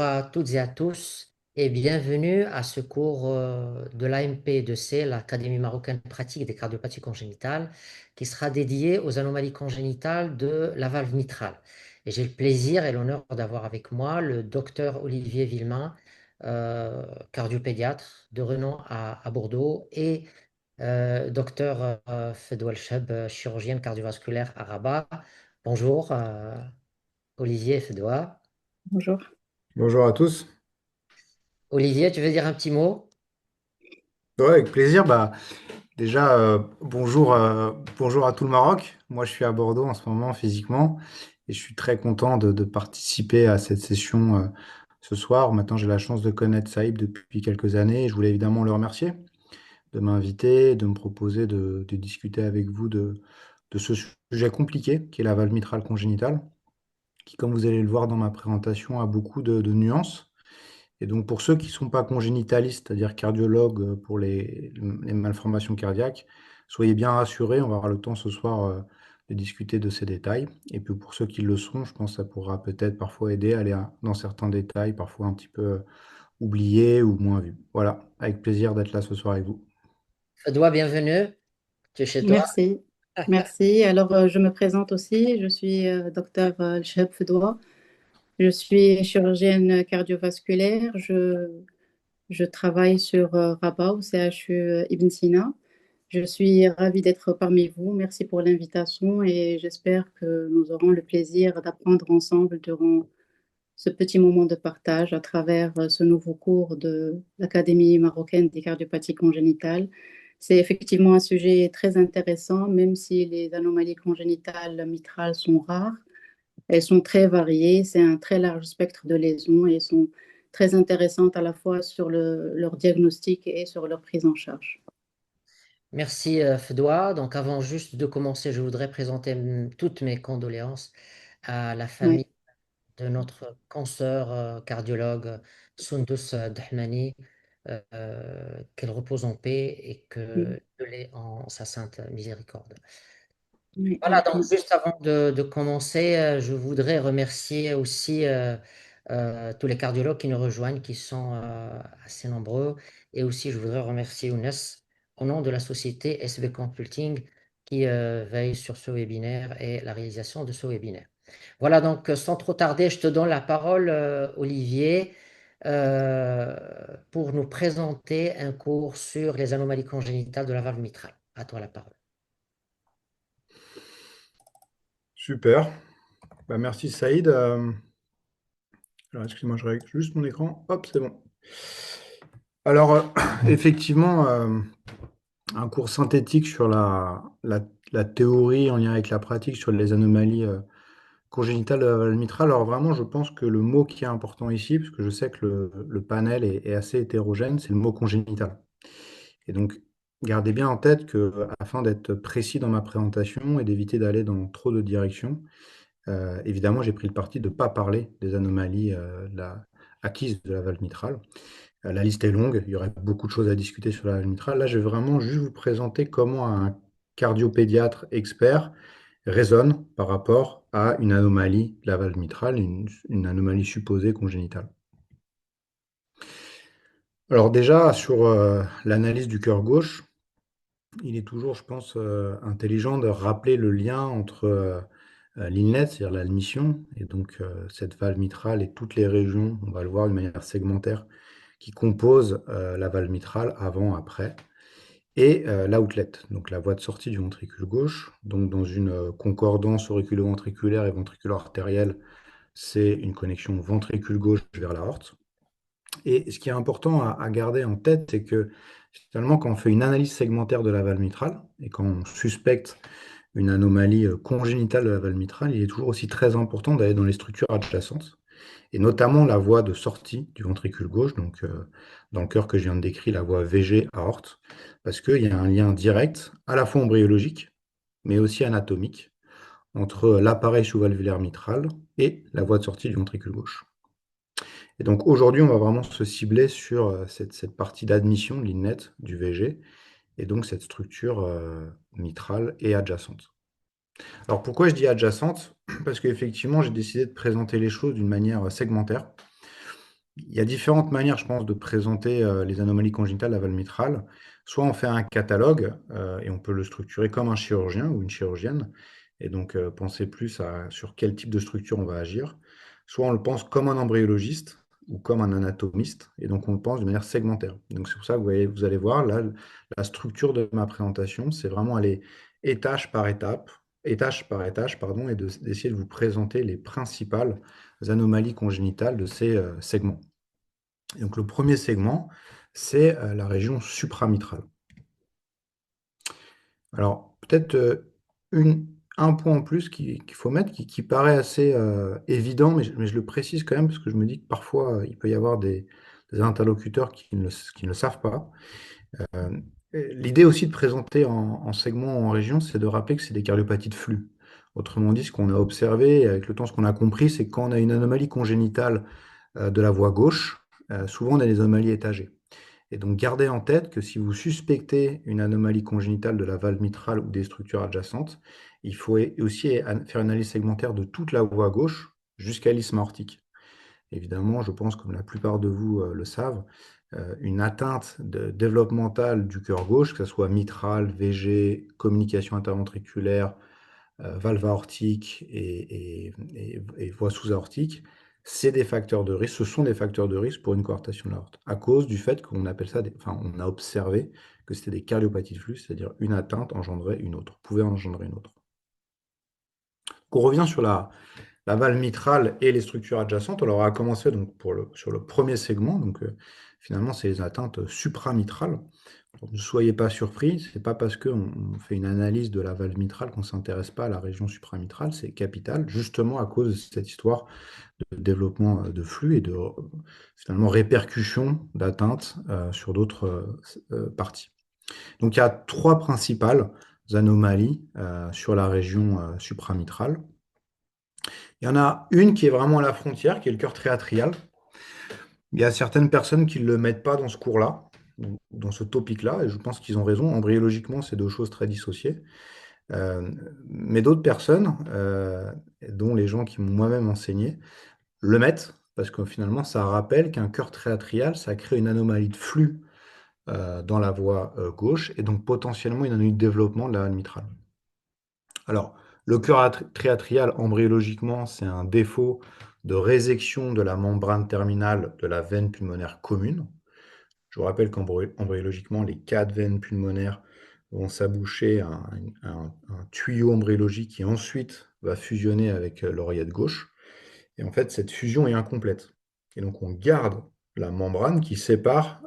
à toutes et à tous et bienvenue à ce cours de l'AMP2C, l'Académie marocaine pratique des cardiopathies congénitales, qui sera dédié aux anomalies congénitales de la valve mitrale. Et j'ai le plaisir et l'honneur d'avoir avec moi le docteur Olivier Villemain, cardiopédiatre de renom à Bordeaux, et docteur Fedwa Cheb, chirurgienne cardiovasculaire à Rabat. Bonjour Olivier et Fedwa. Bonjour. Bonjour à tous. Olivier, tu veux dire un petit mot? Ouais, avec plaisir. Déjà, bonjour, bonjour à tout le Maroc. Moi, je suis à Bordeaux en ce moment physiquement et je suis très content de participer à cette session ce soir. Maintenant, j'ai la chance de connaître Saïb depuis quelques années et je voulais évidemment le remercier de m'inviter, de me proposer de discuter avec vous de ce sujet compliqué qui est la valve mitrale congénitale, qui, comme vous allez le voir dans ma présentation, a beaucoup de nuances. Et donc, pour ceux qui ne sont pas congénitalistes, c'est-à-dire cardiologues pour les malformations cardiaques, soyez bien rassurés, on va avoir le temps ce soir de discuter de ces détails. Et puis pour ceux qui le seront, je pense que ça pourra peut-être parfois aider à aller dans certains détails, parfois un petit peu oubliés ou moins vus. Voilà, avec plaisir d'être là ce soir avec vous. Fedwa, bienvenue. Tu es chez toi? Merci. Merci. Alors, je me présente aussi. Je suis docteur Cheb Fedwa. Je suis chirurgienne cardiovasculaire. Je travaille sur Rabat au CHU Ibn Sina. Je suis ravie d'être parmi vous. Merci pour l'invitation et j'espère que nous aurons le plaisir d'apprendre ensemble durant ce petit moment de partage à travers ce nouveau cours de l'Académie marocaine des cardiopathies congénitales. C'est effectivement un sujet très intéressant, même si les anomalies congénitales mitrales sont rares. Elles sont très variées, c'est un très large spectre de lésions et sont très intéressantes à la fois sur leur diagnostic et sur leur prise en charge. Merci Fedwa. Donc avant juste de commencer, je voudrais présenter toutes mes condoléances à la Oui, famille de notre consoeur cardiologue Sundus Dahmani, qu'elle repose en paix et oui, que Dieu l'ait en sa sainte miséricorde. oui, Voilà, oui, donc oui. juste avant de commencer, je voudrais remercier aussi tous les cardiologues qui nous rejoignent, qui sont assez nombreux. Et aussi, je voudrais remercier Younes au nom de la société SB Consulting qui veille sur ce webinaire et la réalisation de ce webinaire. Voilà, donc sans trop tarder, je te donne la parole, Olivier, euh, pour nous présenter un cours sur les anomalies congénitales de la valve mitrale. À toi la parole. Super. Merci Saïd. Alors, excusez-moi, je règle juste mon écran. Hop, c'est bon. Alors, effectivement, un cours synthétique sur la théorie en lien avec la pratique sur les anomalies congénitales de la valve mitrale. Alors vraiment, je pense que le mot qui est important ici, parce que je sais que le panel est assez hétérogène, c'est le mot congénital. Et donc, gardez bien en tête que, afin d'être précis dans ma présentation et d'éviter d'aller dans trop de directions, évidemment, j'ai pris le parti de ne pas parler des anomalies acquises de la valve mitrale. La liste est longue, il y aurait beaucoup de choses à discuter sur la valve mitrale. Là, je vais vraiment juste vous présenter comment un cardiopédiatre expert raisonne par rapport à une anomalie de la valve mitrale, une anomalie supposée congénitale. Alors déjà, sur l'analyse du cœur gauche, il est toujours, je pense, intelligent de rappeler le lien entre l'inlet, c'est-à-dire l'admission, et donc cette valve mitrale et toutes les régions, on va le voir de manière segmentaire, qui composent la valve mitrale avant, après, et l'outlet, donc la voie de sortie du ventricule gauche. Donc dans une concordance auriculo-ventriculaire et ventriculo-artérielle, c'est une connexion ventricule gauche vers l'aorte. Et ce qui est important à garder en tête, c'est que finalement, quand on fait une analyse segmentaire de la valve mitrale et quand on suspecte une anomalie congénitale de la valve mitrale, il est toujours aussi très important d'aller dans les structures adjacentes, et notamment la voie de sortie du ventricule gauche, donc dans le cœur que je viens de décrire, la voie VG aorte, parce qu'il y a un lien direct, à la fois embryologique, mais aussi anatomique, entre l'appareil sous-valvulaire mitral et la voie de sortie du ventricule gauche. Et donc aujourd'hui, on va vraiment se cibler sur cette partie d'admission de l'inlet du VG, et donc cette structure mitrale et adjacente. Alors pourquoi je dis adjacente? Parce qu'effectivement, j'ai décidé de présenter les choses d'une manière segmentaire. il y a différentes manières, je pense, de présenter les anomalies congénitales de la valve mitrale. Soit on fait un catalogue et on peut le structurer comme un chirurgien ou une chirurgienne, et donc penser plus sur quel type de structure on va agir. Soit on le pense comme un embryologiste ou comme un anatomiste, et donc on le pense de manière segmentaire. Donc c'est pour ça que vous allez voir, là, la structure de ma présentation, c'est vraiment aller étage par étage, pardon, et d'essayer de vous présenter les principales anomalies congénitales de ces segments. Et donc le premier segment, c'est la région supramitrale. Alors peut-être un point en plus qu'il faut mettre, qui paraît assez évident, mais je le précise quand même parce que je me dis que parfois il peut y avoir des interlocuteurs qui ne le savent pas. Euh, L'idée aussi de présenter en segment ou en région, c'est de rappeler que c'est des cardiopathies de flux. Autrement dit, ce qu'on a observé, et avec le temps, ce qu'on a compris, c'est que quand on a une anomalie congénitale de la voie gauche, souvent on a des anomalies étagées. Et donc gardez en tête que si vous suspectez une anomalie congénitale de la valve mitrale ou des structures adjacentes, il faut aussi faire une analyse segmentaire de toute la voie gauche jusqu'à l'isthme aortique. Évidemment, je pense, comme la plupart de vous le savent, une atteinte développementale du cœur gauche, que ce soit mitral, VG, communication interventriculaire, valve aortique et voie sous-aortique, c'est des facteurs de risque, ce sont des facteurs de risque pour une coarctation de l'aorte, à cause du fait qu'on appelle ça, enfin, on a observé que c'était des cardiopathies de flux, c'est-à-dire une atteinte engendrait une autre, pouvait engendrer une autre. Donc on revient sur la valve mitrale et les structures adjacentes. Alors, on va commencer donc sur le premier segment. Donc, finalement, c'est les atteintes supramitrales. Donc, ne soyez pas surpris, ce n'est pas parce qu'on fait une analyse de la valve mitrale qu'on ne s'intéresse pas à la région supramitrale, c'est capital, justement à cause de cette histoire de développement de flux et de finalement répercussion d'atteinte sur d'autres parties. Donc, il y a trois principales anomalies sur la région supramitrale. Il y en a une qui est vraiment à la frontière, qui est le cœur triatrial. Il y a certaines personnes qui ne le mettent pas dans ce cours-là, dans ce topic-là, et je pense qu'ils ont raison. Embryologiquement, c'est deux choses très dissociées. Euh, mais d'autres personnes, dont les gens qui m'ont moi-même enseigné, le mettent, parce que finalement, ça rappelle qu'un cœur triatrial, ça crée une anomalie de flux dans la voie gauche, et donc potentiellement une anomalie de développement de la valve mitrale. Alors, le cœur triatrial, embryologiquement, c'est un défaut de résection de la membrane terminale de la veine pulmonaire commune. Je vous rappelle qu'embryologiquement, les quatre veines pulmonaires vont s'aboucher à un tuyau embryologique qui ensuite va fusionner avec l'oreillette gauche. Et en fait, cette fusion est incomplète. Et donc, on garde la membrane qui sépare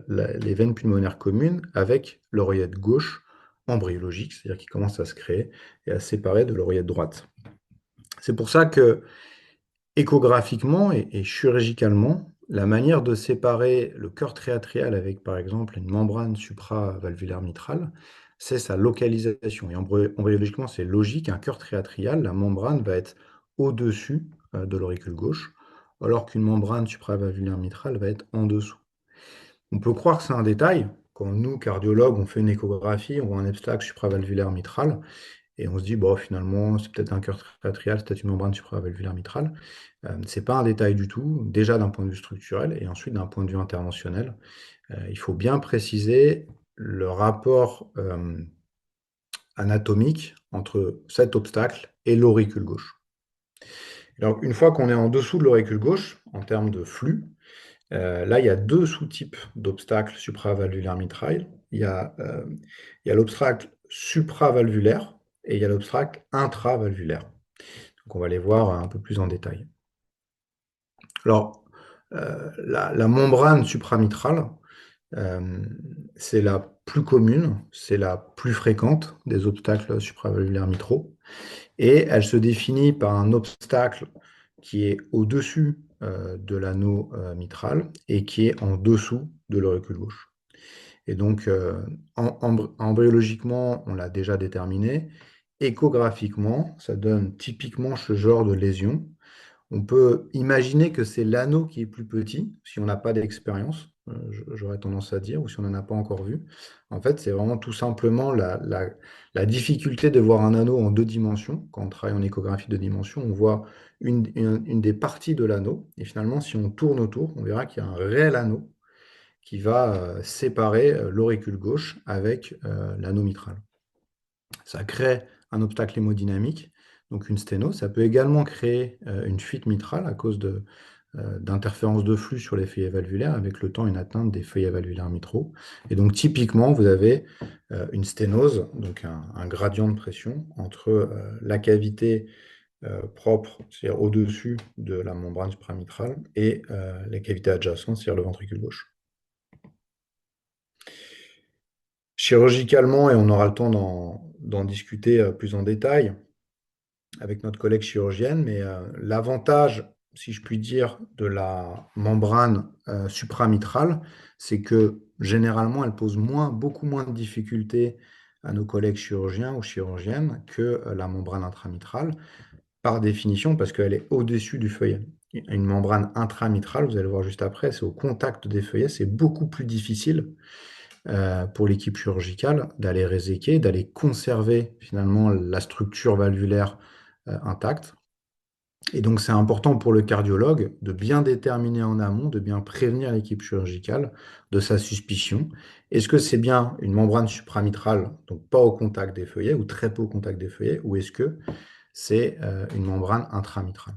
les veines pulmonaires communes avec l'oreillette gauche embryologique, c'est-à-dire qui commence à se créer et à se séparer de l'oreillette droite. C'est pour ça que, échographiquement et chirurgicalement, la manière de séparer le cœur triatrial avec, par exemple, une membrane supravalvulaire mitrale, c'est sa localisation. Et embryologiquement, c'est logique, un cœur triatrial, la membrane va être au-dessus de l'auricule gauche, alors qu'une membrane supravalvulaire mitrale va être en dessous. On peut croire que c'est un détail. Quand nous, cardiologues, on fait une échographie, on voit un obstacle supravalvulaire mitral, et on se dit, bon, finalement, c'est peut-être un cœur triatrial, c'est peut-être une membrane supravalvulaire mitrale. Ce n'est pas un détail du tout, déjà d'un point de vue structurel, et ensuite d'un point de vue interventionnel. Il faut bien préciser le rapport anatomique entre cet obstacle et l'auricule gauche. Alors, une fois qu'on est en dessous de l'auricule gauche, en termes de flux, là, il y a deux sous-types d'obstacles supravalvulaires mitral. Il y a l'obstacle supravalvulaire et il y a l'obstacle intravalvulaire. Donc, on va les voir un peu plus en détail. Alors, la membrane supramitrale, c'est la plus commune, c'est la plus fréquente des obstacles supravalvulaires mitraux. Et elle se définit par un obstacle qui est au-dessus de l'anneau mitral et qui est en dessous de l'auricule gauche. Et donc, embryologiquement, on l'a déjà déterminé. Échographiquement, ça donne typiquement ce genre de lésion. On peut imaginer que c'est l'anneau qui est plus petit, si on n'a pas d'expérience. j'aurais tendance à dire, ou si on n'en a pas encore vu. En fait, c'est vraiment tout simplement la difficulté de voir un anneau en deux dimensions. Quand on travaille en échographie de dimension, on voit une des parties de l'anneau, et finalement, si on tourne autour, on verra qu'il y a un réel anneau qui va séparer l'auricule gauche avec l'anneau mitral. Ça crée un obstacle hémodynamique, donc une sténose. Ça peut également créer une fuite mitrale à cause d'interférences de flux sur les feuillets valvulaires, avec le temps une atteinte des feuillets valvulaires mitraux. Et donc typiquement, vous avez une sténose, donc un gradient de pression entre la cavité propre, c'est-à-dire au-dessus de la membrane supramitrale, et les cavités adjacentes, c'est-à-dire le ventricule gauche. Chirurgicalement, et on aura le temps d'en discuter plus en détail avec notre collègue chirurgienne, mais l'avantage, si je puis dire, de la membrane supramitrale, c'est que généralement, elle pose beaucoup moins de difficultés à nos collègues chirurgiens ou chirurgiennes que la membrane intramitrale, par définition, parce qu'elle est au-dessus du feuillet. Une membrane intramitrale, vous allez voir juste après, c'est au contact des feuillets, c'est beaucoup plus difficile pour l'équipe chirurgicale d'aller réséquer, d'aller conserver finalement la structure valvulaire intacte. Et donc c'est important pour le cardiologue de bien déterminer en amont, de bien prévenir l'équipe chirurgicale de sa suspicion. Est-ce que c'est bien une membrane supramitrale, donc pas au contact des feuillets ou très peu au contact des feuillets, ou est-ce que c'est une membrane intramitrale?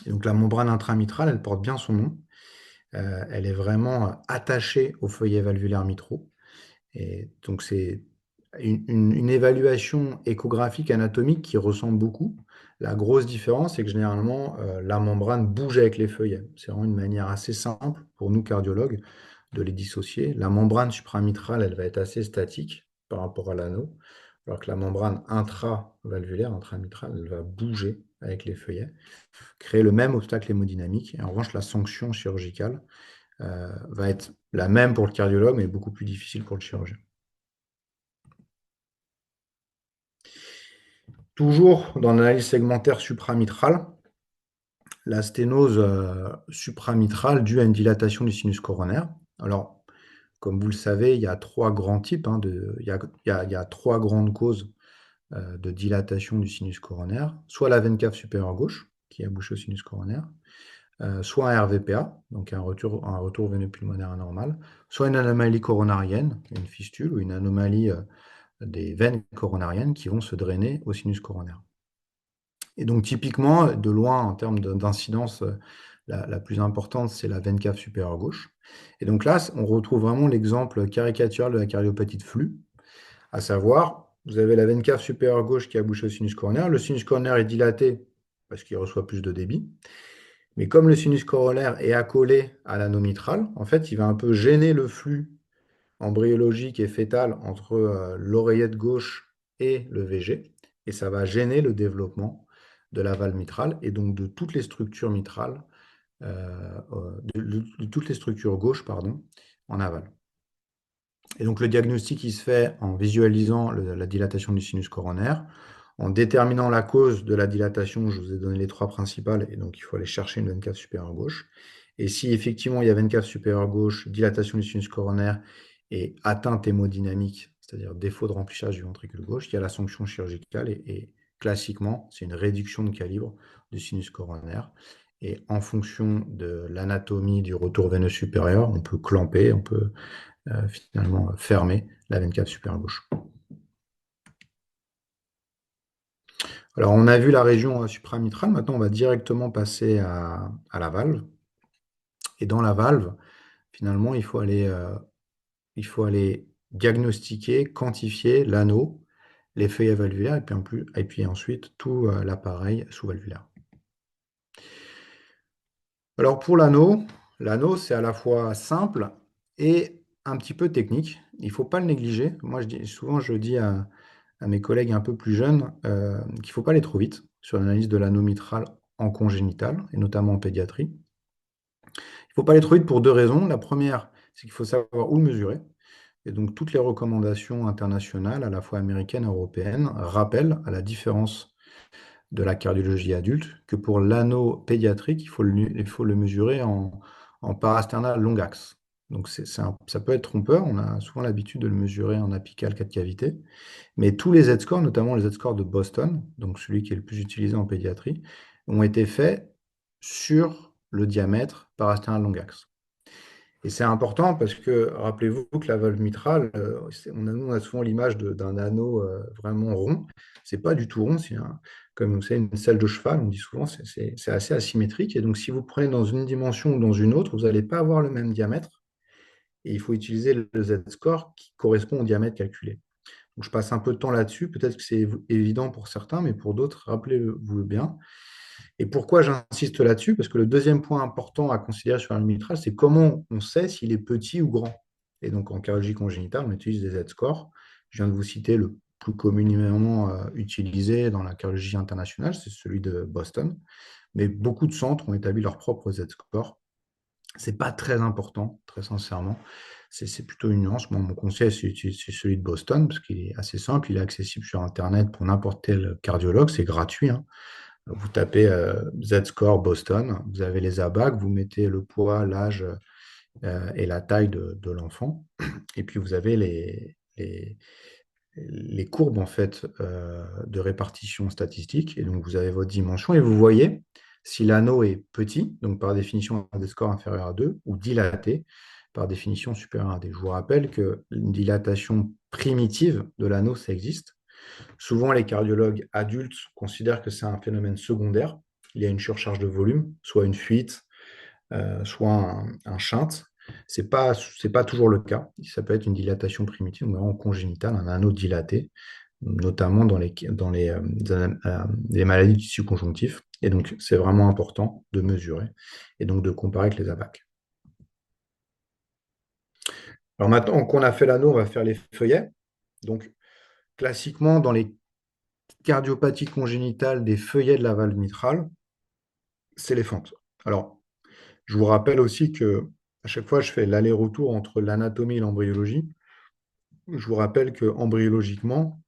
Et donc la membrane intramitrale, elle porte bien son nom. Elle est vraiment attachée aux feuillets valvulaires mitraux. Et donc, c'est une évaluation échographique anatomique qui ressemble beaucoup. La grosse différence, c'est que généralement, la membrane bouge avec les feuillets. C'est vraiment une manière assez simple pour nous, cardiologues, de les dissocier. La membrane supramitrale, elle va être assez statique par rapport à l'anneau, alors que la membrane intravalvulaire, intramitrale, elle va bouger avec les feuillets, créer le même obstacle hémodynamique. Et en revanche, la sanction chirurgicale va être la même pour le cardiologue, mais beaucoup plus difficile pour le chirurgien. Toujours dans l'analyse segmentaire supramitrale, la sténose supramitrale due à une dilatation du sinus coronaire. Alors, comme vous le savez, il y a trois grands types, il y a trois grandes causes de dilatation du sinus coronaire. Soit la veine cave supérieure gauche, qui a bouché au sinus coronaire, soit un RVPA, donc un retour veineux pulmonaire anormal, soit une anomalie coronarienne, une fistule ou une anomalie des veines coronariennes qui vont se drainer au sinus coronaire. Et donc typiquement, de loin, en termes d'incidence, la plus importante, c'est la veine cave supérieure gauche. Et donc là, on retrouve vraiment l'exemple caricatural de la cardiopathie de flux, à savoir, vous avez la veine cave supérieure gauche qui a bouché au sinus coronaire. Le sinus coronaire est dilaté parce qu'il reçoit plus de débit. Mais comme le sinus coronaire est accolé à l'anneau mitral, en fait, il va un peu gêner le flux embryologique et fœtal entre l'oreillette gauche et le VG, et ça va gêner le développement de la valve mitrale et donc de toutes les structures mitrales, de toutes les structures gauches, pardon, en aval. Et donc le diagnostic, il se fait en visualisant la dilatation du sinus coronaire, en déterminant la cause de la dilatation. Je vous ai donné les trois principales, et donc il faut aller chercher une veine cave supérieure gauche. Et si effectivement il y a veine cave supérieure gauche, dilatation du sinus coronaire et atteinte hémodynamique, c'est-à-dire défaut de remplissage du ventricule gauche, il y a la sanction chirurgicale, et classiquement, c'est une réduction de calibre du sinus coronaire. Et en fonction de l'anatomie du retour veineux supérieur, on peut clamper, on peut finalement fermer la veine cave supérieure gauche. Alors, on a vu la région supramitrale. Maintenant, on va directement passer à la valve. Et dans la valve, finalement, il faut aller diagnostiquer, quantifier l'anneau, les feuillets valvulaires, et puis ensuite tout l'appareil sous-valvulaire. Alors, pour l'anneau, c'est à la fois simple et un petit peu technique. Il ne faut pas le négliger. Moi, souvent, je dis à mes collègues un peu plus jeunes qu'il ne faut pas aller trop vite sur l'analyse de l'anneau mitral en congénital, et notamment en pédiatrie. Il ne faut pas aller trop vite pour deux raisons. La première, c'est qu'il faut savoir où le mesurer. Et donc, toutes les recommandations internationales, à la fois américaines et européennes, rappellent, à la différence de la cardiologie adulte, que pour l'anneau pédiatrique, il faut le mesurer en en parasternal long axe. Donc, ça peut être trompeur. On a souvent l'habitude de le mesurer en apical 4 cavités. Mais tous les Z-scores, notamment les Z-scores de Boston, donc celui qui est le plus utilisé en pédiatrie, ont été faits sur le diamètre parasternal long axe. Et c'est important parce que, rappelez-vous que la valve mitrale, on a souvent l'image d'un anneau vraiment rond. C'est pas du tout rond, comme vous savez, une selle de cheval, on dit souvent, c'est assez asymétrique. Et donc, si vous prenez dans une dimension ou dans une autre, vous n'allez pas avoir le même diamètre. Et il faut utiliser le Z-score qui correspond au diamètre calculé. Donc, je passe un peu de temps là-dessus. Peut-être que c'est évident pour certains, mais pour d'autres, rappelez-vous bien. Et pourquoi j'insiste là-dessus? Parce que le deuxième point important à considérer sur un mitral, c'est comment on sait s'il est petit ou grand. Et donc, en cardiologie congénitale, on utilise des Z-scores. Je viens de vous citer le plus communément utilisé dans la cardiologie internationale, c'est celui de Boston. Mais beaucoup de centres ont établi leurs propres Z-scores. Ce n'est pas très important, très sincèrement. C'est plutôt une nuance. Moi, mon conseil, c'est celui de Boston, parce qu'il est assez simple. Il est accessible sur Internet pour n'importe quel cardiologue. C'est gratuit, hein. Vous tapez Z-score Boston, vous avez les ABAC, vous mettez le poids, l'âge et la taille de l'enfant. Et puis vous avez les courbes en fait, de répartition statistique. Et donc vous avez votre dimension et vous voyez si l'anneau est petit, donc par définition un des scores inférieur à 2, ou dilaté, par définition supérieur à 1. Je vous rappelle qu'une dilatation primitive de l'anneau, ça existe. Souvent, les cardiologues adultes considèrent que c'est un phénomène secondaire. Il y a une surcharge de volume, soit une fuite, soit un shunt. Ce n'est pas toujours le cas. Ça peut être une dilatation primitive, vraiment congénitale, un anneau dilaté, notamment dans les maladies du tissu conjonctif. Et donc, c'est vraiment important de mesurer et donc de comparer avec les ABAC. Alors maintenant qu'on a fait l'anneau, on va faire les feuillets. Donc, classiquement, dans les cardiopathies congénitales des feuillets de la valve mitrale, c'est les fentes. Alors, je vous rappelle aussi que à chaque fois, je fais l'aller-retour entre l'anatomie et l'embryologie. Je vous rappelle que embryologiquement,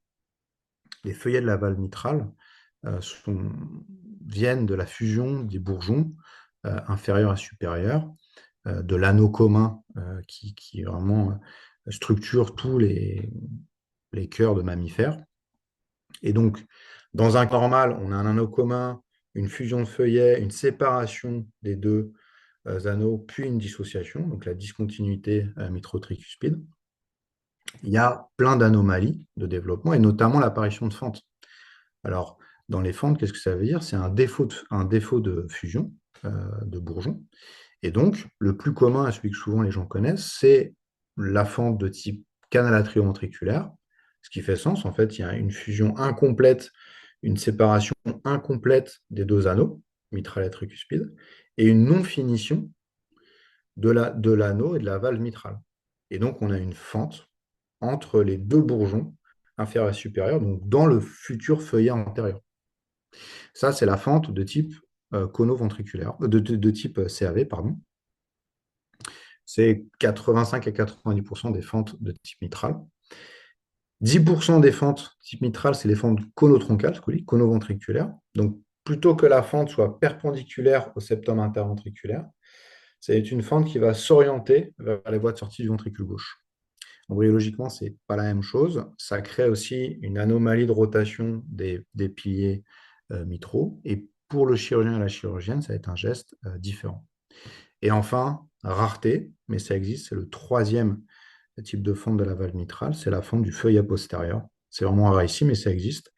les feuillets de la valve mitrale viennent de la fusion des bourgeons inférieurs et supérieurs, de l'anneau commun qui vraiment structure tous les cœurs de mammifères. Et donc, dans un cas normal, on a un anneau commun, une fusion de feuillets, une séparation des deux anneaux, puis une dissociation, donc la discontinuité mitro-tricuspide. Il y a plein d'anomalies de développement, et notamment l'apparition de fentes. Alors, dans les fentes, qu'est-ce que ça veut dire? C'est un défaut de fusion de bourgeons. Et donc, le plus commun, et celui que souvent les gens connaissent, c'est la fente de type canal atrioventriculaire, ce qui fait sens. En fait, il y a une fusion incomplète, une séparation incomplète des deux anneaux, mitral et tricuspide, et une non-finition de l'anneau et de la valve mitrale. Et donc, on a une fente entre les deux bourgeons inférieur et supérieur, donc dans le futur feuillet antérieur. Ça, c'est la fente de type cono-ventriculaire, de type CAV, pardon. C'est 85 à 90% des fentes de type mitral. 10% des fentes type mitral, c'est les fentes conotroncales, conoventriculaires. Donc, plutôt que la fente soit perpendiculaire au septum interventriculaire, c'est une fente qui va s'orienter vers les voies de sortie du ventricule gauche. Embryologiquement, ce n'est pas la même chose. Ça crée aussi une anomalie de rotation des piliers mitraux. Et pour le chirurgien et la chirurgienne, ça va être un geste différent. Et enfin, rareté, mais ça existe, c'est le troisième type de fente de la valve mitrale, c'est la fente du feuillet postérieur. C'est vraiment rare ici, mais ça existe.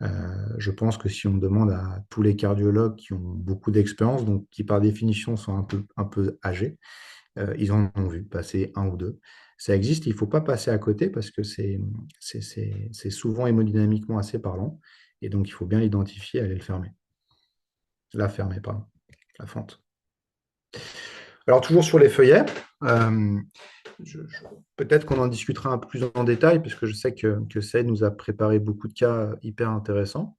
Je pense que si on demande à tous les cardiologues qui ont beaucoup d'expérience, donc qui par définition sont un peu âgés, ils en ont vu passer un ou deux. Ça existe, il ne faut pas passer à côté parce que c'est souvent hémodynamiquement assez parlant. Et donc, il faut bien l'identifier et aller le fermer. La fermer, pardon, la fente. Alors, toujours sur les feuillets, peut-être qu'on en discutera un peu plus en détail, puisque je sais que Saïd nous a préparé beaucoup de cas hyper intéressants.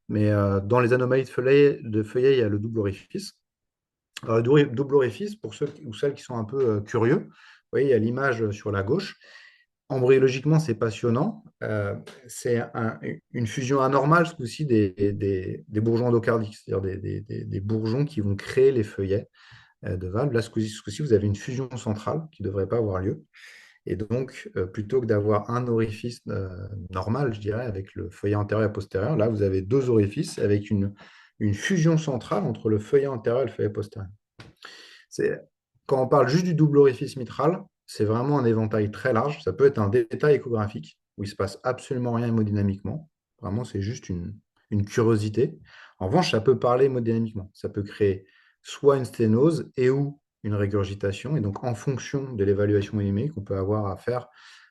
Mais dans les anomalies de feuillets, il y a le double orifice. Alors, le double orifice, pour ceux ou celles qui sont un peu curieux, vous voyez, il y a l'image sur la gauche. Embryologiquement, c'est passionnant. C'est une fusion anormale, ce coup-ci, des bourgeons endocardiques, c'est-à-dire des bourgeons qui vont créer les feuillets de valve. Là, ce coup-ci, vous avez une fusion centrale qui ne devrait pas avoir lieu. Et donc, plutôt que d'avoir un orifice normal, je dirais, avec le feuillet antérieur et postérieur, là, vous avez deux orifices avec une fusion centrale entre le feuillet antérieur et le feuillet postérieur. Quand on parle juste du double orifice mitral, c'est vraiment un éventail très large. Ça peut être un détail échographique où il ne se passe absolument rien hémodynamiquement. Vraiment, c'est juste une curiosité. En revanche, ça peut parler hémodynamiquement. Ça peut créer soit une sténose et ou une régurgitation. Et donc, en fonction de l'évaluation hémodynamique, on peut avoir affaire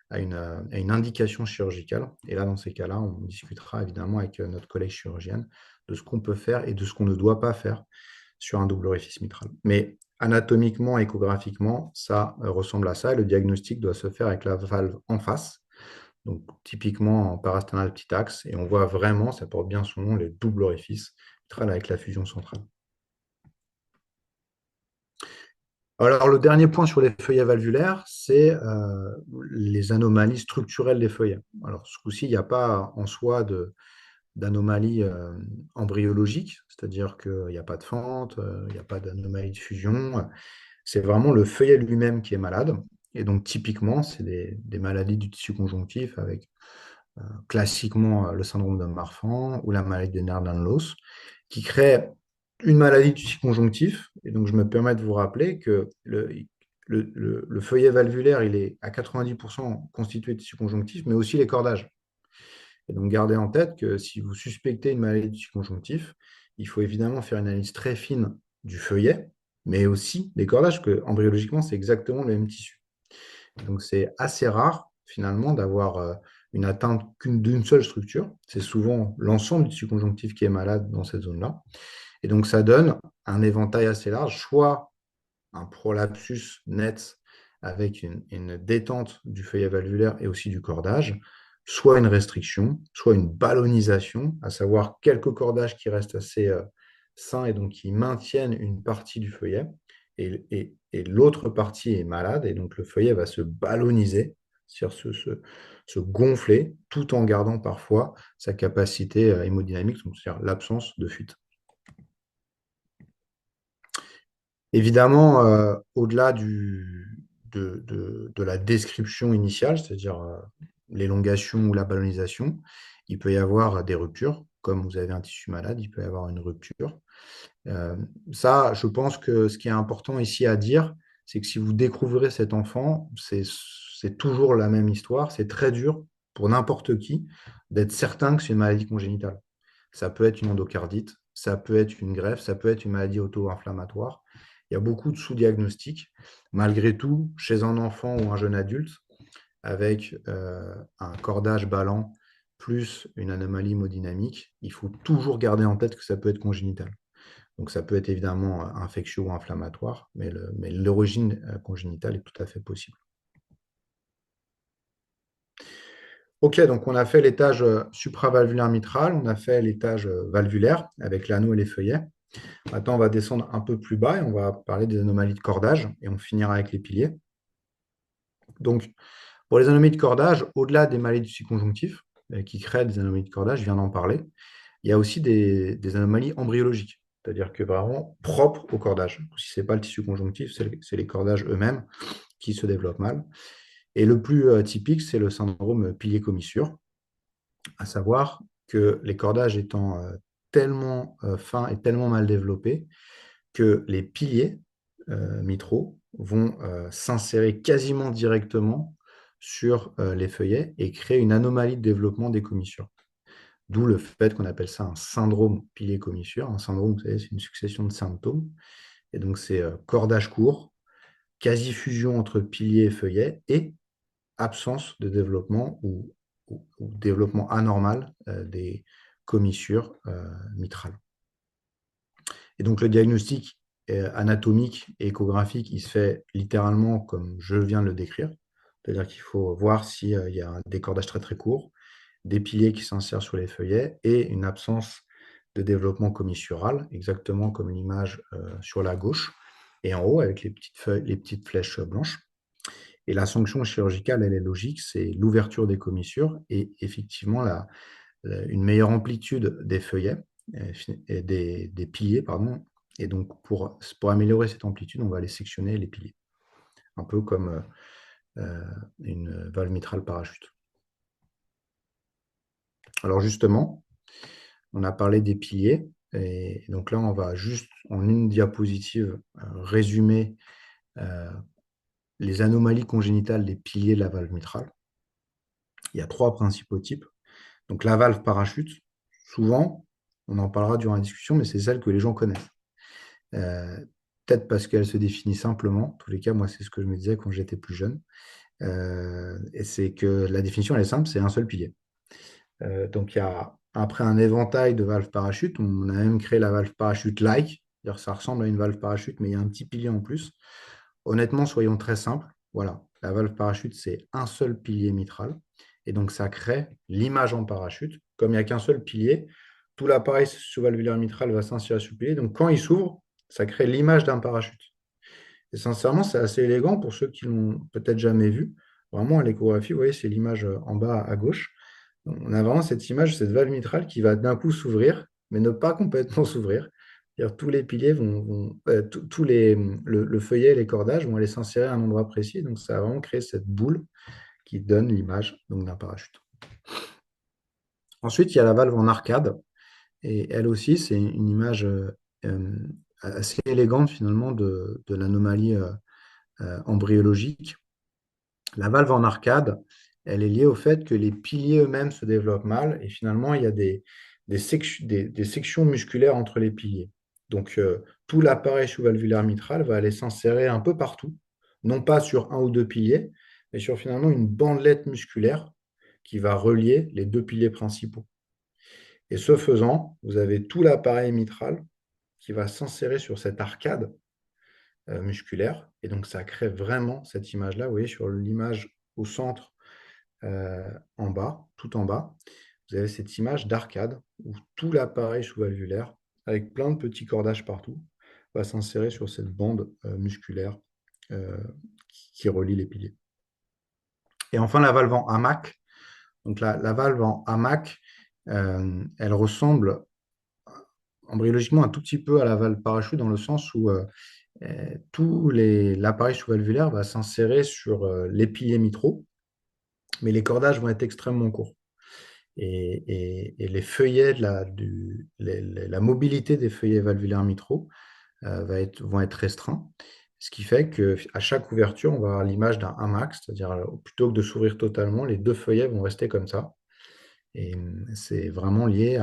à une indication chirurgicale. Et là, dans ces cas-là, on discutera évidemment avec notre collègue chirurgienne de ce qu'on peut faire et de ce qu'on ne doit pas faire sur un double orifice mitral. Mais anatomiquement, échographiquement, ça ressemble à ça. Et le diagnostic doit se faire avec la valve en face, donc typiquement en parasternal petit axe. Et on voit vraiment, ça porte bien son nom, les doubles orifices mitral avec la fusion centrale. Alors, le dernier point sur les feuillets valvulaires, c'est les anomalies structurelles des feuillets. Alors, ce coup-ci, il n'y a pas en soi d'anomalie embryologique, c'est-à-dire qu'il n'y a pas de fente, il n'y a pas d'anomalie de fusion. C'est vraiment le feuillet lui-même qui est malade. Et donc, typiquement, c'est des maladies du tissu conjonctif avec classiquement le syndrome de Marfan ou la maladie des nerfs l'os, qui crée une maladie du tissu conjonctif. Et donc, je me permets de vous rappeler que le feuillet valvulaire, il est à 90% constitué de tissu conjonctif, mais aussi les cordages. Et donc, gardez en tête que si vous suspectez une maladie du tissu conjonctif, il faut évidemment faire une analyse très fine du feuillet, mais aussi des cordages, que embryologiquement, c'est exactement le même tissu. Donc, c'est assez rare, finalement, d'avoir une atteinte d'une seule structure. C'est souvent l'ensemble du tissu conjonctif qui est malade dans cette zone-là. Et donc, ça donne un éventail assez large, soit un prolapsus net avec une détente du feuillet valvulaire et aussi du cordage, soit une restriction, soit une ballonisation, à savoir quelques cordages qui restent assez sains et donc qui maintiennent une partie du feuillet, et l'autre partie est malade, et donc le feuillet va se balloniser, c'est-à-dire se gonfler, tout en gardant parfois sa capacité hémodynamique, c'est-à-dire l'absence de fuite. Évidemment, au-delà de la description initiale, c'est-à-dire l'élongation ou la ballonisation, il peut y avoir des ruptures. Comme vous avez un tissu malade, il peut y avoir une rupture. Ça, je pense que ce qui est important ici à dire, c'est que si vous découvrez cet enfant, c'est toujours la même histoire. C'est très dur pour n'importe qui d'être certain que c'est une maladie congénitale. Ça peut être une endocardite, ça peut être une greffe, ça peut être une maladie auto-inflammatoire. Il y a beaucoup de sous-diagnostics. Malgré tout, chez un enfant ou un jeune adulte, avec un cordage ballant plus une anomalie hémodynamique, il faut toujours garder en tête que ça peut être congénital. Donc ça peut être évidemment infectieux ou inflammatoire, mais l'origine congénitale est tout à fait possible. Ok, donc on a fait l'étage supravalvulaire mitral, on a fait l'étage valvulaire avec l'anneau et les feuillets. Maintenant, on va descendre un peu plus bas et on va parler des anomalies de cordage et on finira avec les piliers. Donc, pour les anomalies de cordage, au-delà des maladies du tissu conjonctif qui créent des anomalies de cordage, je viens d'en parler, il y a aussi des anomalies embryologiques, c'est-à-dire que vraiment propres au cordage. Si ce n'est pas le tissu conjonctif, c'est les cordages eux-mêmes qui se développent mal. Et le plus typique, c'est le syndrome pilier-commissure, à savoir que les cordages étant tellement fins et tellement mal développés que les piliers mitraux vont s'insérer quasiment directement sur les feuillets et créer une anomalie de développement des commissures. D'où le fait qu'on appelle ça un syndrome pilier-commissure. Un syndrome, vous savez, c'est une succession de symptômes. Et donc, c'est cordage court, quasi-fusion entre pilier et feuillet et absence de développement ou développement anormal des commissures mitrales. Et donc, le diagnostic anatomique et échographique, il se fait littéralement comme je viens de le décrire. C'est-à-dire qu'il faut voir s'il y a des cordages très très courts, des piliers qui s'insèrent sur les feuillets et une absence de développement commissural, exactement comme l'image sur la gauche, et en haut avec les petites flèches blanches. Et la sanction chirurgicale, elle est logique, c'est l'ouverture des commissures et effectivement une meilleure amplitude des feuillets et des piliers, pardon, Et donc, pour améliorer cette amplitude, on va aller sectionner les piliers, un peu comme une valve mitrale parachute. Alors justement, on a parlé des piliers, et donc là, on va juste, en une diapositive, résumer les anomalies congénitales des piliers de la valve mitrale. Il y a 3 principaux types. Donc la valve parachute, souvent, on en parlera durant la discussion, mais c'est celle que les gens connaissent. Euh, Peut-être parce qu'elle se définit simplement. En tous les cas, moi, c'est ce que je me disais quand j'étais plus jeune. Et c'est que la définition, elle est simple, c'est un seul pilier. Donc, il y a, après un éventail de valves parachute, on a même créé la valve parachute-like. C'est-à-dire ça ressemble à une valve parachute, mais il y a un petit pilier en plus. Honnêtement, soyons très simples. Voilà, la valve parachute, c'est un seul pilier mitral. Et donc, ça crée l'image en parachute. Comme il n'y a qu'un seul pilier, tout l'appareil sous-valvulaire mitral va s'insérer sur le pilier. Donc, quand il s'ouvre, ça crée l'image d'un parachute. Et sincèrement, c'est assez élégant pour ceux qui l'ont peut-être jamais vu. Vraiment, à l'échographie, vous voyez, c'est l'image en bas à gauche. On a vraiment cette image, cette valve mitrale qui va d'un coup s'ouvrir, mais ne pas complètement s'ouvrir. C'est-à-dire tous les piliers tous le feuillet et les cordages vont aller s'insérer à un endroit précis. Donc, ça va vraiment créer cette boule qui donne l'image d'un parachute. Ensuite, il y a la valve en arcade. Et elle aussi, c'est une image euh, assez élégante finalement de l'anomalie embryologique. La valve en arcade, elle est liée au fait que les piliers eux-mêmes se développent mal et finalement, il y a des sections musculaires entre les piliers. Donc, tout l'appareil sous-valvulaire mitral va aller s'insérer un peu partout, non pas sur un ou deux piliers, mais sur finalement une bandelette musculaire qui va relier les deux piliers principaux. Et ce faisant, vous avez tout l'appareil mitral qui va s'insérer sur cette arcade musculaire. Et donc, ça crée vraiment cette image-là. Vous voyez, sur l'image au centre, en bas, tout en bas, vous avez cette image d'arcade où tout l'appareil sous-valvulaire, avec plein de petits cordages partout, va s'insérer sur cette bande musculaire euh, qui relie les piliers. Et enfin, la valve en hamac. Donc, la valve en hamac, elle ressemble embryologiquement un tout petit peu à la valve parachute dans le sens où l'appareil sous-valvulaire va s'insérer sur les piliers mitraux, mais les cordages vont être extrêmement courts. Et les feuillets, la mobilité des feuillets valvulaires mitraux vont être restreints, ce qui fait qu'à chaque ouverture, on va avoir l'image d'un hamac, c'est-à-dire plutôt que de s'ouvrir totalement, les deux feuillets vont rester comme ça. Et c'est vraiment lié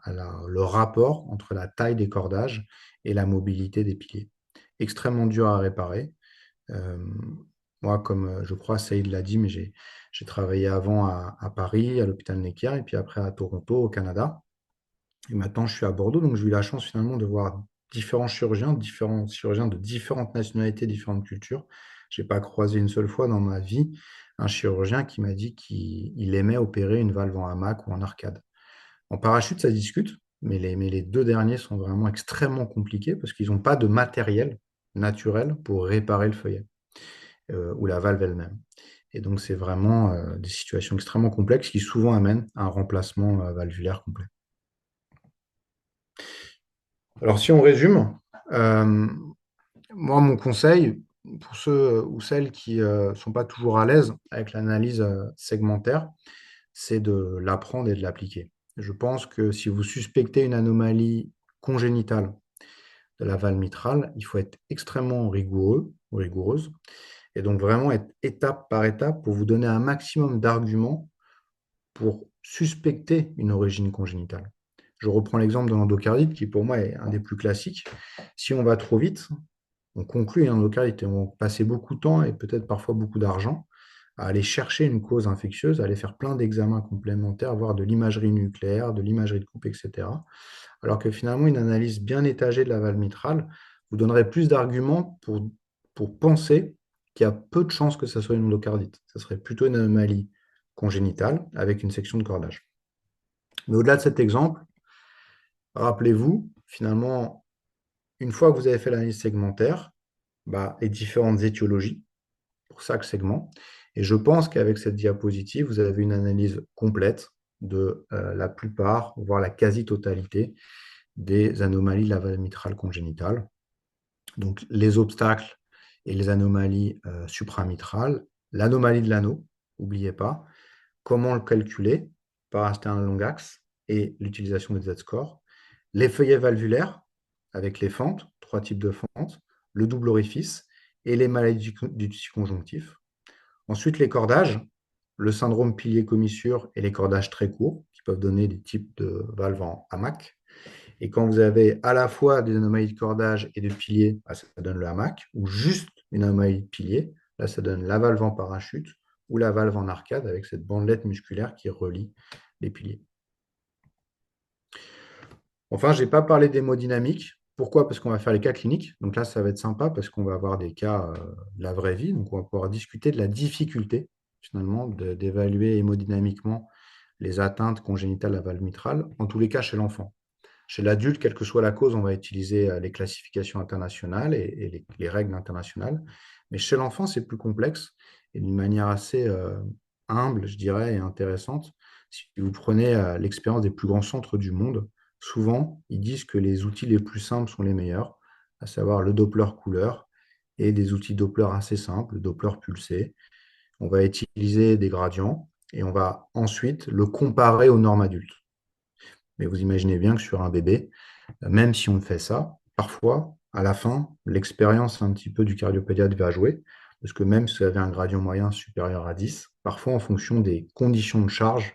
le rapport entre la taille des cordages et la mobilité des piliers. Extrêmement dur à réparer. Euh, Moi, comme je crois Saïd l'a dit, mais j'ai travaillé avant à Paris, à l'hôpital Necker, et puis après à Toronto, au Canada. Et maintenant, je suis à Bordeaux, donc j'ai eu la chance finalement de voir différents chirurgiens de différentes nationalités, différentes cultures. Je n'ai pas croisé une seule fois dans ma vie un chirurgien qui m'a dit qu'il aimait opérer une valve en hamac ou en arcade. En parachute, ça se discute, mais les deux derniers sont vraiment extrêmement compliqués parce qu'ils n'ont pas de matériel naturel pour réparer le feuillet ou la valve elle-même. Et donc, c'est vraiment des situations extrêmement complexes qui souvent amènent à un remplacement valvulaire complet. Alors, si on résume, euh, moi, mon conseil, pour ceux ou celles qui ne sont pas toujours à l'aise avec l'analyse segmentaire, c'est de l'apprendre et de l'appliquer. Je pense que si vous suspectez une anomalie congénitale de la valve mitrale, il faut être extrêmement rigoureux ou rigoureuse et donc vraiment être étape par étape pour vous donner un maximum d'arguments pour suspecter une origine congénitale. Je reprends l'exemple de l'endocardite qui pour moi est un des plus classiques. Si on va trop vite, on conclut une endocardite et on va passer beaucoup de temps et peut-être parfois beaucoup d'argent à aller chercher une cause infectieuse, à aller faire plein d'examens complémentaires, voire de l'imagerie nucléaire, de l'imagerie de coupe, etc. Alors que finalement, une analyse bien étagée de la valve mitrale vous donnerait plus d'arguments pour penser qu'il y a peu de chances que ça soit une endocardite. Ça serait plutôt une anomalie congénitale avec une section de cordage. Mais au-delà de cet exemple, rappelez-vous, finalement, une fois que vous avez fait l'analyse segmentaire, les différentes étiologies pour chaque segment. Et je pense qu'avec cette diapositive, vous avez une analyse complète de la plupart, voire la quasi-totalité des anomalies de la valve mitrale congénitale. Donc, les obstacles et les anomalies supramitrales, l'anomalie de l'anneau, n'oubliez pas, comment le calculer par rester un long axe et l'utilisation des Z-scores, les feuillets valvulaires avec les fentes, 3 types de fentes, le double orifice et les maladies du tissu conjonctif. Ensuite, les cordages, le syndrome pilier-commissure et les cordages très courts qui peuvent donner des types de valves en hamac. Et quand vous avez à la fois des anomalies de cordage et de pilier, bah, ça donne le hamac, ou juste une anomalie de pilier, là ça donne la valve en parachute ou la valve en arcade avec cette bandelette musculaire qui relie les piliers. Enfin, je n'ai pas parlé d'hémodynamique. Pourquoi? Parce qu'on va faire les cas cliniques. Donc là, ça va être sympa parce qu'on va avoir des cas de la vraie vie. Donc on va pouvoir discuter de la difficulté finalement d'évaluer hémodynamiquement les atteintes congénitales à la valve mitrale, en tous les cas chez l'enfant. Chez l'adulte, quelle que soit la cause, on va utiliser les classifications internationales et les règles internationales. Mais chez l'enfant, c'est plus complexe et d'une manière assez humble, je dirais, et intéressante. Si vous prenez l'expérience des plus grands centres du monde, souvent, ils disent que les outils les plus simples sont les meilleurs, à savoir le Doppler couleur et des outils Doppler assez simples, le Doppler pulsé. On va utiliser des gradients et on va ensuite le comparer aux normes adultes. Mais vous imaginez bien que sur un bébé, même si on fait ça, parfois, à la fin, l'expérience un petit peu du cardiopédiatre va jouer, parce que même si vous avez un gradient moyen supérieur à 10, parfois en fonction des conditions de charge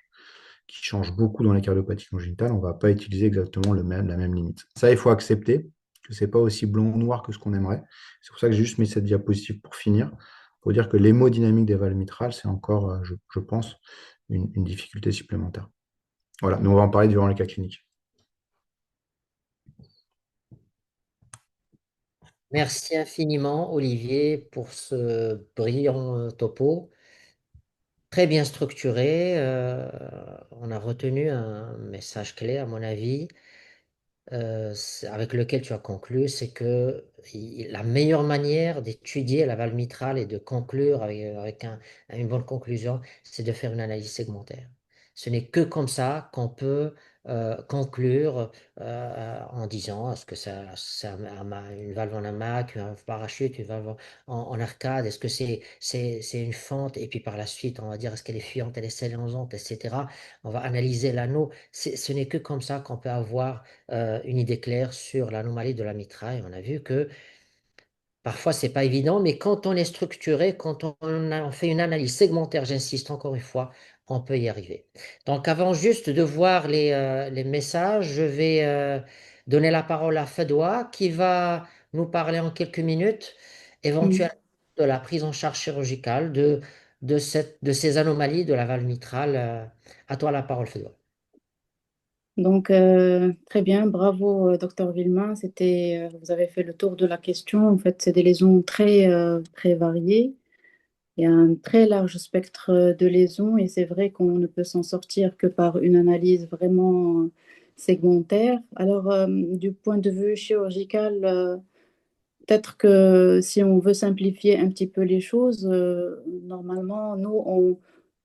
qui changent beaucoup dans les cardiopathies congénitales, on ne va pas utiliser exactement la même limite. Ça, il faut accepter que ce n'est pas aussi blanc ou noir que ce qu'on aimerait. C'est pour ça que j'ai juste mis cette diapositive pour finir, pour dire que l'hémodynamique des valves mitrales, c'est encore, je pense, une difficulté supplémentaire. Voilà, mais on va en parler durant les cas cliniques. Merci infiniment, Olivier, pour ce brillant topo, très bien structuré. On a retenu un message clé, à mon avis, avec lequel tu as conclu, c'est que la meilleure manière d'étudier la valve mitrale et de conclure avec une bonne conclusion, c'est de faire une analyse segmentaire. Ce n'est que comme ça qu'on peut conclure en disant est-ce que c'est une valve en hamac, une valve parachute, une valve en arcade, est-ce que c'est une fente, et puis par la suite, on va dire est-ce qu'elle est fuyante, elle est saillante, etc. On va analyser l'anneau. Ce n'est que comme ça qu'on peut avoir une idée claire sur l'anomalie de la mitraille. On a vu que parfois, c'est pas évident, mais quand on est structuré, quand on fait une analyse segmentaire, j'insiste encore une fois, on peut y arriver. Donc, avant juste de voir les messages, je vais donner la parole à Fedwa qui va nous parler en quelques minutes, Mm. éventuellement de la prise en charge chirurgicale de ces anomalies de la valve mitrale. À toi la parole, Fedwa. Donc, très bien, bravo, docteur Villemain. Vous avez fait le tour de la question. En fait, c'est des lésions très variées. Il y a un très large spectre de lésions et c'est vrai qu'on ne peut s'en sortir que par une analyse vraiment segmentaire. Alors, du point de vue chirurgical, peut-être que si on veut simplifier un petit peu les choses, normalement,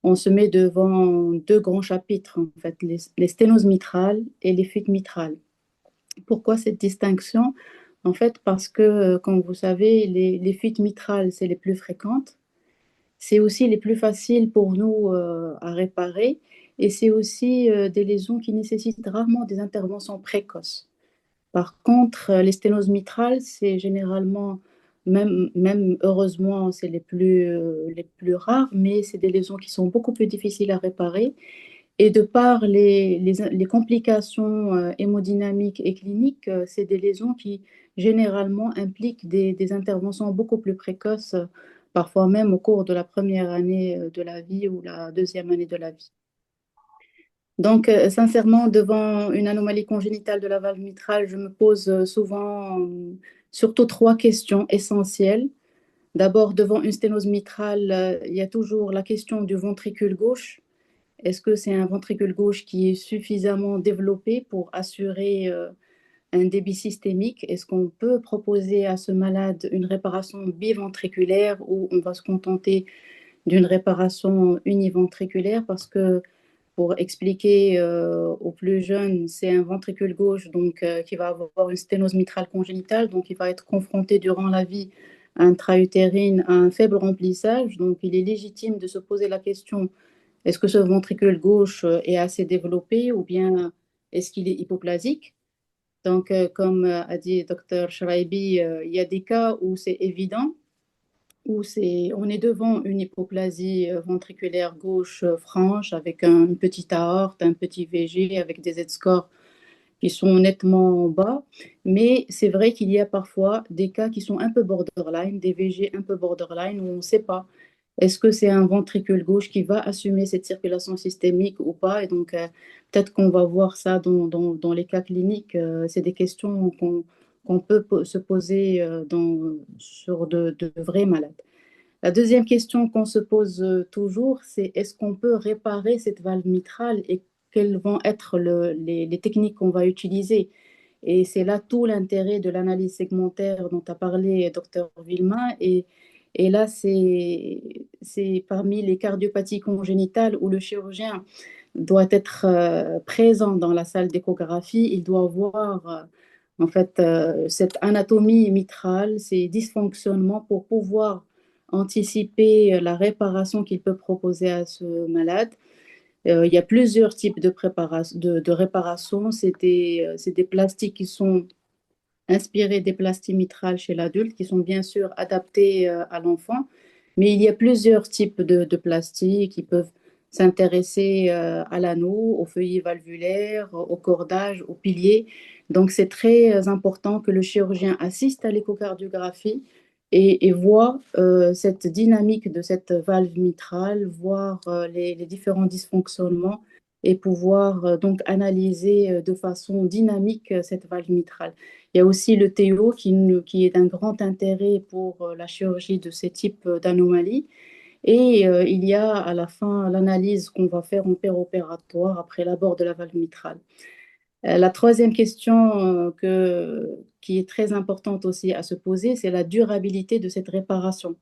on se met devant deux grands chapitres, en fait, les sténoses mitrales et les fuites mitrales. Pourquoi cette distinction? En fait, parce que, comme vous savez, les fuites mitrales, c'est les plus fréquentes. C'est aussi les plus faciles pour nous à réparer et c'est aussi des lésions qui nécessitent rarement des interventions précoces. Par contre, les sténoses mitrales, c'est généralement, même heureusement, c'est les plus rares, mais c'est des lésions qui sont beaucoup plus difficiles à réparer. Et de par les complications hémodynamiques et cliniques, c'est des lésions qui généralement impliquent des interventions beaucoup plus précoces, parfois même au cours de la première année de la vie ou la deuxième année de la vie. Donc, sincèrement, devant une anomalie congénitale de la valve mitrale, je me pose souvent, surtout trois questions essentielles. D'abord, devant une sténose mitrale, il y a toujours la question du ventricule gauche. Est-ce que c'est un ventricule gauche qui est suffisamment développé pour assurer un débit systémique? Est-ce qu'on peut proposer à ce malade une réparation biventriculaire ou on va se contenter d'une réparation univentriculaire? Parce que pour expliquer aux plus jeunes, c'est un ventricule gauche donc, qui va avoir une sténose mitrale congénitale, donc il va être confronté durant la vie intra-utérine à un faible remplissage. Donc il est légitime de se poser la question, est-ce que ce ventricule gauche est assez développé ou bien est-ce qu'il est hypoplasique? Donc, comme a dit Dr. Shraibi, il y a des cas où c'est évident, où on est devant une hypoplasie ventriculaire gauche franche avec une petite aorte, un petit VG, avec des Z-scores qui sont nettement bas. Mais c'est vrai qu'il y a parfois des cas qui sont un peu borderline, des VG un peu borderline, où on ne sait pas. Est-ce que c'est un ventricule gauche qui va assumer cette circulation systémique ou pas? Et donc, peut-être qu'on va voir ça dans les cas cliniques. C'est des questions qu'on peut se poser sur de vrais malades. La deuxième question qu'on se pose toujours, c'est est-ce qu'on peut réparer cette valve mitrale et quelles vont être les techniques qu'on va utiliser? Et c'est là tout l'intérêt de l'analyse segmentaire dont a parlé Dr. Villemain. Et là, c'est parmi les cardiopathies congénitales où le chirurgien doit être présent dans la salle d'échographie. Il doit voir en fait cette anatomie mitrale, ces dysfonctionnements pour pouvoir anticiper la réparation qu'il peut proposer à ce malade. Il y a plusieurs types de réparation. C'est des plastiques qui sont inspirés des plasties mitrales chez l'adulte, qui sont bien sûr adaptés à l'enfant. Mais il y a plusieurs types de plastiques qui peuvent s'intéresser à l'anneau, aux feuillets valvulaires, au cordage, aux piliers. Donc, c'est très important que le chirurgien assiste à l'échocardiographie et voit cette dynamique de cette valve mitrale, voir les différents dysfonctionnements et pouvoir donc analyser de façon dynamique cette valve mitrale. Il y a aussi le TO qui est d'un grand intérêt pour la chirurgie de ces types d'anomalies. Et il y a à la fin l'analyse qu'on va faire en péropératoire après l'abord de la valve mitrale. La troisième question qui est très importante aussi à se poser, c'est la durabilité de cette réparation.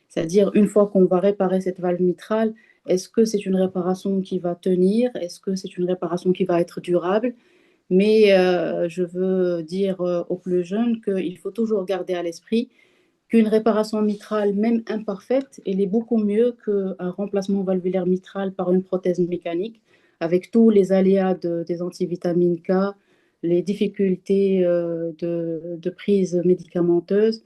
C'est-à-dire, une fois qu'on va réparer cette valve mitrale, est-ce que c'est une réparation qui va tenir? Est-ce que c'est une réparation qui va être durable? Mais je veux dire aux plus jeunes qu'il faut toujours garder à l'esprit qu'une réparation mitrale, même imparfaite, elle est beaucoup mieux qu'un remplacement valvulaire mitral par une prothèse mécanique, avec tous les aléas des antivitamines K, les difficultés de prise médicamenteuse,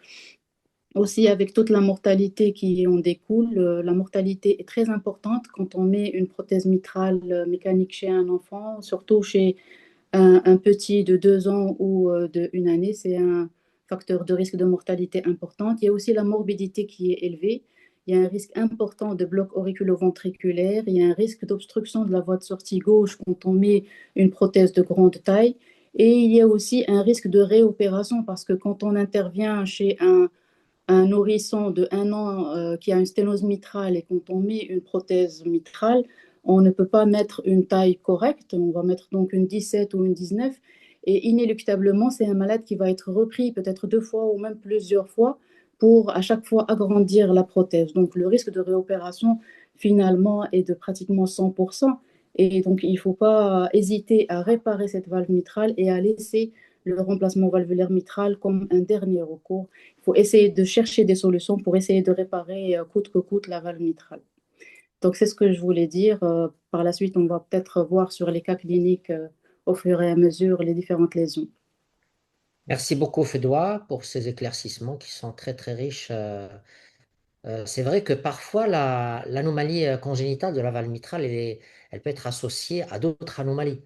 aussi avec toute la mortalité qui en découle. La mortalité est très importante quand on met une prothèse mitrale mécanique chez un enfant, surtout chez un petit de 2 ans ou de 1 année, c'est un facteur de risque de mortalité important. Il y a aussi la morbidité qui est élevée. Il y a un risque important de bloc auriculo-ventriculaire. Il y a un risque d'obstruction de la voie de sortie gauche quand on met une prothèse de grande taille. Et il y a aussi un risque de réopération parce que quand on intervient chez un nourrisson de 1 an qui a une sténose mitrale et quand on met une prothèse mitrale, on ne peut pas mettre une taille correcte, on va mettre donc une 17 ou une 19 et inéluctablement, c'est un malade qui va être repris peut-être 2 fois ou même plusieurs fois pour à chaque fois agrandir la prothèse. Donc le risque de réopération finalement est de pratiquement 100%. Et donc il ne faut pas hésiter à réparer cette valve mitrale et à laisser le remplacement valvulaire mitral comme un dernier recours. Il faut essayer de chercher des solutions pour essayer de réparer coûte que coûte la valve mitrale. Donc, c'est ce que je voulais dire. Par la suite, on va peut-être voir sur les cas cliniques au fur et à mesure les différentes lésions. Merci beaucoup, Fedwa, pour ces éclaircissements qui sont très, très riches. C'est vrai que parfois, l'anomalie congénitale de la valve mitrale, elle peut être associée à d'autres anomalies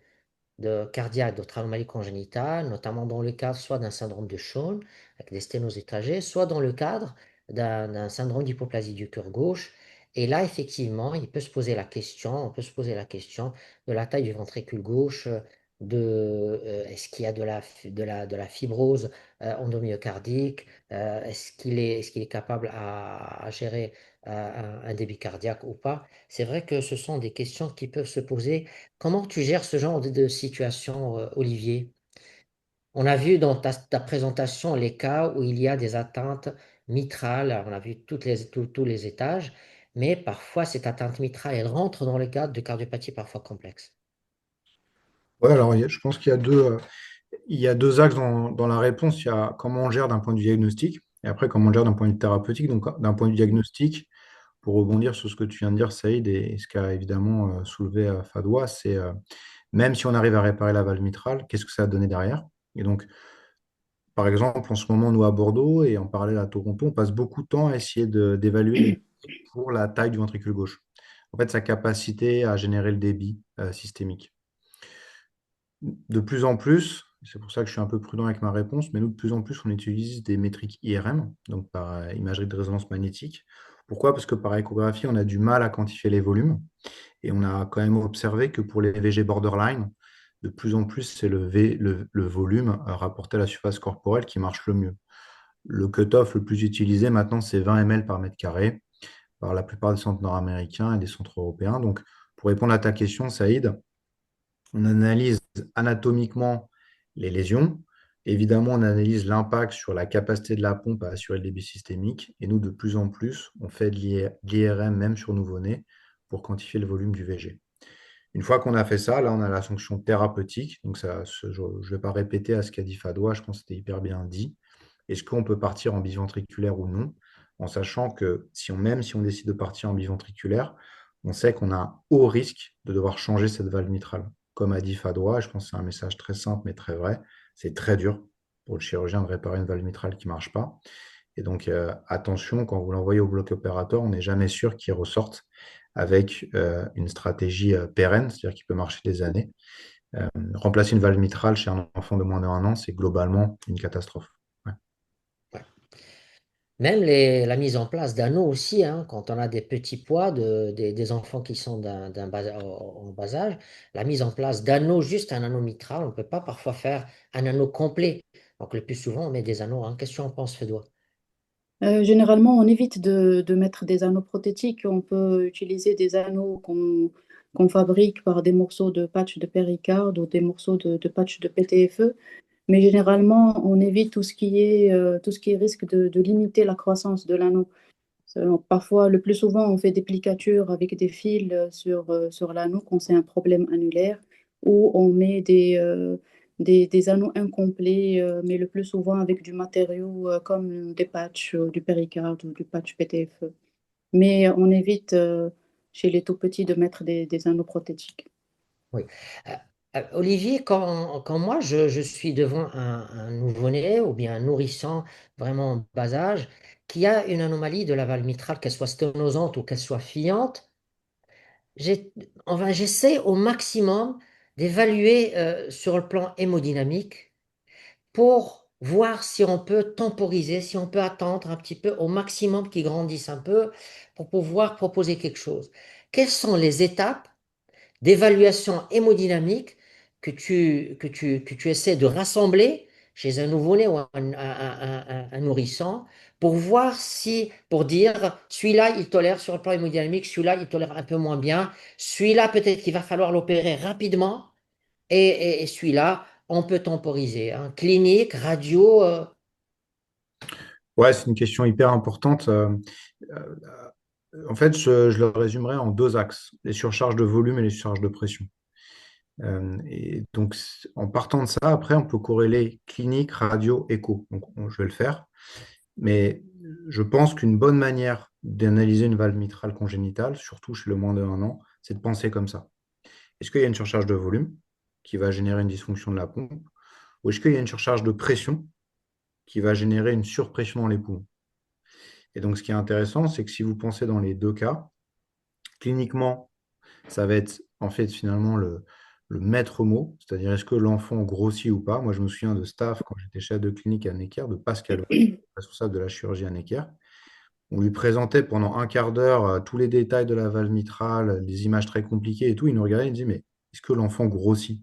cardiaques, d'autres anomalies congénitales, notamment dans le cadre soit d'un syndrome de Shawn, avec des sténoses étagées, soit dans le cadre d'un syndrome d'hypoplasie du cœur gauche. Et là, effectivement, on peut se poser la question de la taille du ventricule gauche, est-ce qu'il y a de la fibrose endomyocardique, est-ce qu'il est capable à gérer un débit cardiaque ou pas? C'est vrai que ce sont des questions qui peuvent se poser. Comment tu gères ce genre de situation, Olivier? On a vu dans ta présentation les cas où il y a des atteintes mitrales, on a vu tous les étages, mais parfois cette atteinte mitrale, elle rentre dans le cadre de cardiopathie parfois complexe. Ouais, alors je pense il y a deux axes dans la réponse. Il y a comment on gère d'un point de vue diagnostic et après comment on gère d'un point de vue thérapeutique. Donc, d'un point de vue diagnostic, pour rebondir sur ce que tu viens de dire, Saïd, et ce qu'a évidemment soulevé Fadwa, c'est même si on arrive à réparer la valve mitrale, qu'est-ce que ça a donné derrière? Et donc, par exemple, en ce moment, nous à Bordeaux et en parallèle à Toronto, on passe beaucoup de temps à essayer d'évaluer les pour la taille du ventricule gauche. En fait, sa capacité à générer le débit systémique. De plus en plus, c'est pour ça que je suis un peu prudent avec ma réponse, mais nous, de plus en plus, on utilise des métriques IRM, donc par imagerie de résonance magnétique. Pourquoi? Parce que par échographie, on a du mal à quantifier les volumes. Et on a quand même observé que pour les VG borderline, de plus en plus, c'est le volume rapporté à la surface corporelle qui marche le mieux. Le cutoff le plus utilisé maintenant, c'est 20 ml par mètre carré par la plupart des centres nord-américains et des centres européens. Donc, pour répondre à ta question, Saïd, on analyse anatomiquement les lésions. Évidemment, on analyse l'impact sur la capacité de la pompe à assurer le débit systémique. Et nous, de plus en plus, on fait de l'IRM même sur nouveau-né pour quantifier le volume du VG. Une fois qu'on a fait ça, là, on a la sanction thérapeutique. Donc, ça, je ne vais pas répéter à ce qu'a dit Fadwa, je pense que c'était hyper bien dit. Est-ce qu'on peut partir en biventriculaire ou non? En sachant que même si on décide de partir en biventriculaire, on sait qu'on a un haut risque de devoir changer cette valve mitrale. Comme a dit Fadwa, je pense que c'est un message très simple mais très vrai, c'est très dur pour le chirurgien de réparer une valve mitrale qui ne marche pas. Et donc, attention, quand vous l'envoyez au bloc opératoire, on n'est jamais sûr qu'il ressorte avec une stratégie pérenne, c'est-à-dire qu'il peut marcher des années. Remplacer une valve mitrale chez un enfant de moins de 1 an, c'est globalement une catastrophe. Ouais. Ouais. Même la mise en place d'anneaux aussi, hein, quand on a des petits poids, des enfants qui sont en bas âge, la mise en place d'anneaux, juste un anneau mitral, on ne peut pas parfois faire un anneau complet. Donc le plus souvent, on met des anneaux. Hein. Qu'est-ce que tu en penses, Fedwa? Généralement, on évite de mettre des anneaux prothétiques. On peut utiliser des anneaux qu'on fabrique par des morceaux de patch de péricarde ou des morceaux de patch de PTFE. Mais généralement, on évite tout ce qui risque de limiter la croissance de l'anneau. Parfois, le plus souvent, on fait des plicatures avec des fils sur l'anneau quand c'est un problème annulaire, ou on met des anneaux incomplets, mais le plus souvent avec du matériau comme des patchs, du péricarde ou du patch PTFE. Mais on évite chez les tout petits de mettre des anneaux prothétiques. Oui. Euh, Olivier, quand moi je suis devant un nouveau-né ou bien un nourrisson vraiment en bas âge qui a une anomalie de la valve mitrale, qu'elle soit sténosante ou qu'elle soit fiante, j'essaie au maximum d'évaluer sur le plan hémodynamique pour voir si on peut temporiser, si on peut attendre un petit peu au maximum qu'il grandisse un peu pour pouvoir proposer quelque chose. Quelles sont les étapes d'évaluation hémodynamique que tu essaies de rassembler chez un nouveau-né ou un nourrisson pour voir si, pour dire, celui-là, il tolère sur le plan hémodynamique, celui-là, il tolère un peu moins bien, celui-là, peut-être qu'il va falloir l'opérer rapidement, et celui-là, on peut temporiser. Hein. Clinique, radio, Ouais, c'est une question hyper importante. En fait, je le résumerai en deux axes, les surcharges de volume et les surcharges de pression. Et donc, en partant de ça, après, on peut corréler clinique, radio, écho. Donc, je vais le faire. Mais je pense qu'une bonne manière d'analyser une valve mitrale congénitale, surtout chez le moins de 1 an, c'est de penser comme ça. Est-ce qu'il y a une surcharge de volume qui va générer une dysfonction de la pompe? Ou est-ce qu'il y a une surcharge de pression qui va générer une surpression dans les poumons? Et donc, ce qui est intéressant, c'est que si vous pensez dans les deux cas, cliniquement, ça va être en fait finalement le maître mot, c'est-à-dire est-ce que l'enfant grossit ou pas. Moi, je me souviens de staff quand j'étais chef de clinique à Necker, de Pascal, responsable de la chirurgie à Necker. On lui présentait pendant un quart d'heure tous les détails de la valve mitrale, les images très compliquées et tout. Il nous regardait, il nous dit, mais est-ce que l'enfant grossit?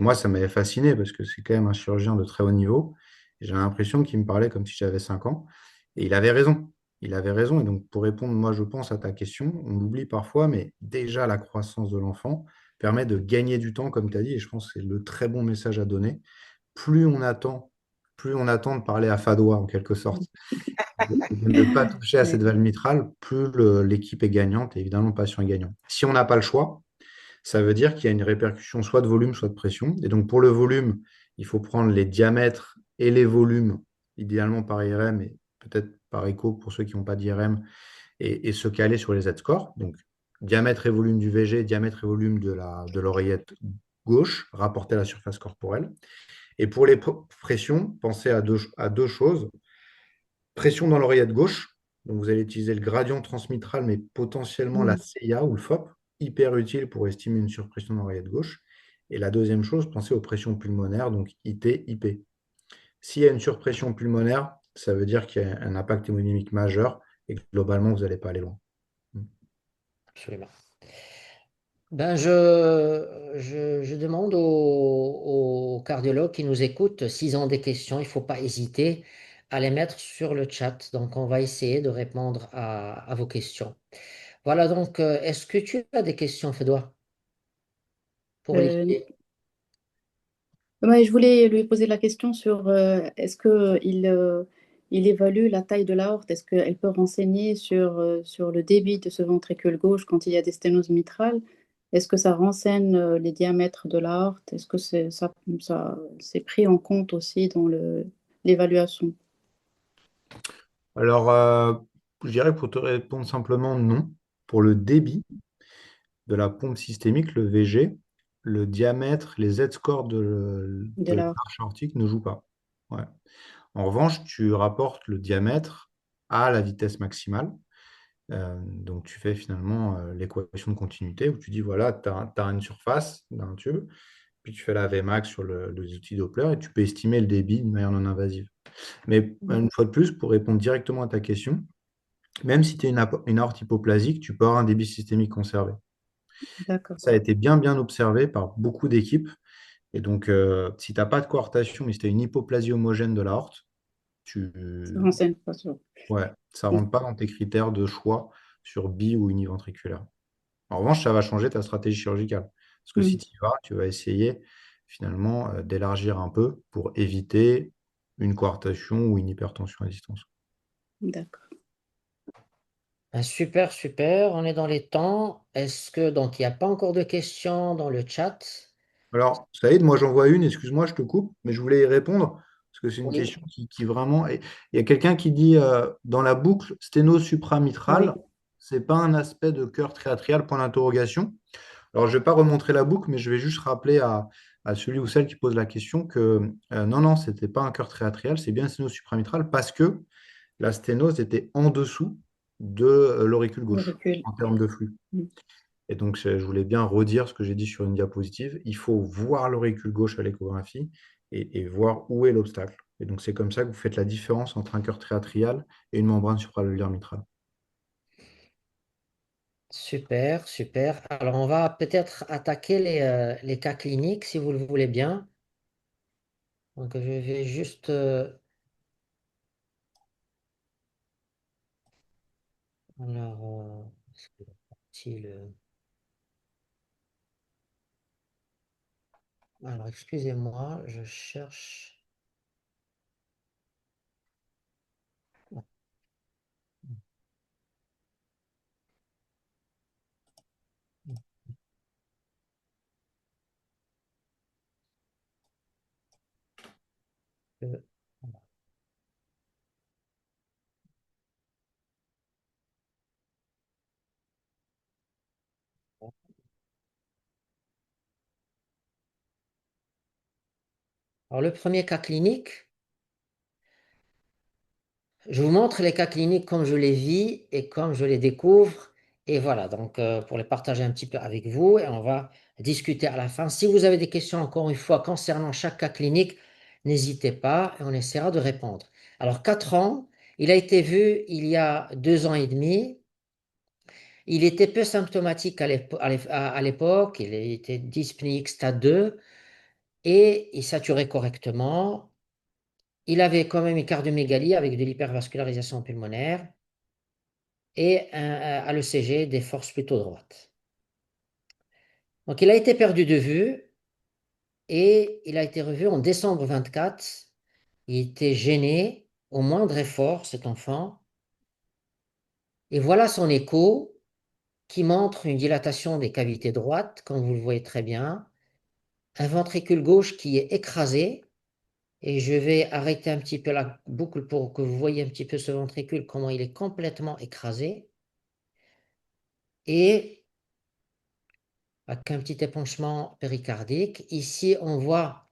Moi, ça m'avait fasciné parce que c'est quand même un chirurgien de très haut niveau. Et j'ai l'impression qu'il me parlait comme si j'avais 5 ans. Et il avait raison. Il avait raison. Et donc, pour répondre, moi, je pense à ta question, on l'oublie parfois, mais déjà, la croissance de l'enfant permet de gagner du temps, comme tu as dit. Et je pense que c'est le très bon message à donner. Plus on attend, plus on attend de parler à Fadwa, en quelque sorte. de ne pas toucher à cette D'accord. valve mitrale, plus l'équipe est gagnante et évidemment le patient est gagnant. Si on n'a pas le choix, ça veut dire qu'il y a une répercussion soit de volume, soit de pression. Et donc pour le volume, il faut prendre les diamètres et les volumes, idéalement par IRM et peut-être par écho pour ceux qui n'ont pas d'IRM, et se caler sur les Z-scores. Donc diamètre et volume du VG, diamètre et volume de l'oreillette gauche, rapporté à la surface corporelle. Et pour les pressions, pensez à deux choses. Pression dans l'oreillette gauche, donc vous allez utiliser le gradient transmitral, mais potentiellement la Mm. CIA ou le FOP, hyper utile pour estimer une surpression dans l'oreillette gauche. Et la deuxième chose, pensez aux pressions pulmonaires, donc IT, IP. S'il y a une surpression pulmonaire, ça veut dire qu'il y a un impact hémodynamique majeur et que globalement, vous n'allez pas aller loin. Absolument. Ben, je demande aux cardiologues qui nous écoutent s'ils ont des questions. Il ne faut pas hésiter à les mettre sur le chat. Donc, on va essayer de répondre à vos questions. Voilà, donc, est-ce que tu as des questions, Fedouard, pour Euh, Olivier? ouais, je voulais lui poser la question sur est-ce que il évalue la taille de l'aorte? Est-ce qu'elle peut renseigner sur le débit de ce ventricule gauche quand il y a des sténoses mitrales? Est-ce que ça renseigne les diamètres de l'aorte? Est-ce que c'est pris en compte aussi dans l'évaluation? Alors, je dirais pour te répondre simplement non. Pour le débit de la pompe systémique, le VG, le diamètre, les Z-scores De de l'aorte. l'arche aortique ne jouent pas. Ouais. En revanche, tu rapportes le diamètre à la vitesse maximale. Donc, tu fais finalement l'équation de continuité où tu dis, voilà, tu as, une surface d'un tube, puis tu fais la Vmax sur les outils Doppler et tu peux estimer le débit de manière non invasive. Mais une fois de plus, pour répondre directement à ta question, même si tu es une aorte hypoplasique, tu peux avoir un débit systémique conservé. D'accord. Ça a été bien, bien observé par beaucoup d'équipes. Et donc, si tu n'as pas de coartation, mais si tu as une hypoplasie homogène de l'aorte, tu... Ça renseigne pas sur. ouais, ça ne rentre pas dans tes critères de choix sur bi ou univentriculaire. En revanche, ça va changer ta stratégie chirurgicale. Parce que si Mhm. tu y vas, tu vas essayer finalement d'élargir un peu pour éviter une coartation ou une hypertension à distance. D'accord. Ben, super, super. On est dans les temps. Est-ce que, donc, il n'y a pas encore de questions dans le chat? Alors, Saïd, moi j'en vois une, excuse-moi, je te coupe, mais je voulais y répondre, parce que c'est une Oui. question qui vraiment... Il y a quelqu'un qui dit, dans la boucle Oui, sténo-supramitral, c'est pas un aspect de cœur triatrial, point d'interrogation. Alors, je ne vais pas remontrer la boucle, mais je vais juste rappeler à celui ou celle qui pose la question que non, non, ce n'était pas un cœur triatrial, c'est bien sténo-supramitral, parce que la sténose était en dessous de l'auricule le gauche, recul. en termes de flux. Mhm. Et donc, je voulais bien redire ce que j'ai dit sur une diapositive. Il faut voir l'auricule gauche à l'échographie et voir où est l'obstacle. Et donc, c'est comme ça que vous faites la différence entre un cœur triatrial et une membrane supralvéolaire mitrale. Super, super. Alors, on va peut-être attaquer les cas cliniques, si vous le voulez bien. Donc, je vais juste... alors, est-ce que alors, excusez-moi, je cherche... Euh, Alors, le premier cas clinique, je vous montre les cas cliniques comme je les vis et comme je les découvre. Et voilà, donc pour les partager un petit peu avec vous, et on va discuter à la fin. Si vous avez des questions, encore une fois, concernant chaque cas clinique, n'hésitez pas et on essaiera de répondre. Alors, 4 ans, il a été vu il y a 2 ans et demi. Il était peu symptomatique à l'époque, il était dyspnéique stade 2 et il saturait correctement. Il avait quand même une cardiomégalie avec de l'hypervascularisation pulmonaire et à l'ECG des forces plutôt droites. Donc il a été perdu de vue et il a été revu en décembre 24. Il était gêné au moindre effort, cet enfant, et voilà son écho qui montre une dilatation des cavités droites, comme vous le voyez très bien, un ventricule gauche qui est écrasé, et je vais arrêter un petit peu la boucle pour que vous voyez un petit peu ce ventricule, comment il est complètement écrasé, et avec un petit épanchement péricardique. Ici, on voit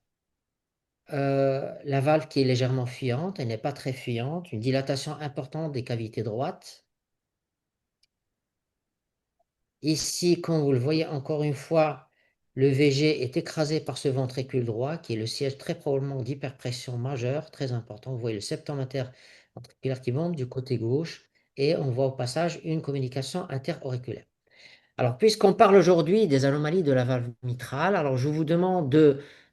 la valve qui est légèrement fuyante, elle n'est pas très fuyante, une dilatation importante des cavités droites. Ici, comme vous le voyez encore une fois, le VG est écrasé par ce ventricule droit qui est le siège très probablement d'hyperpression majeure, très important. Vous voyez le septum interventriculaire qui monte du côté gauche et on voit au passage une communication interauriculaire. Alors, puisqu'on parle aujourd'hui des anomalies de la valve mitrale, alors je vous demande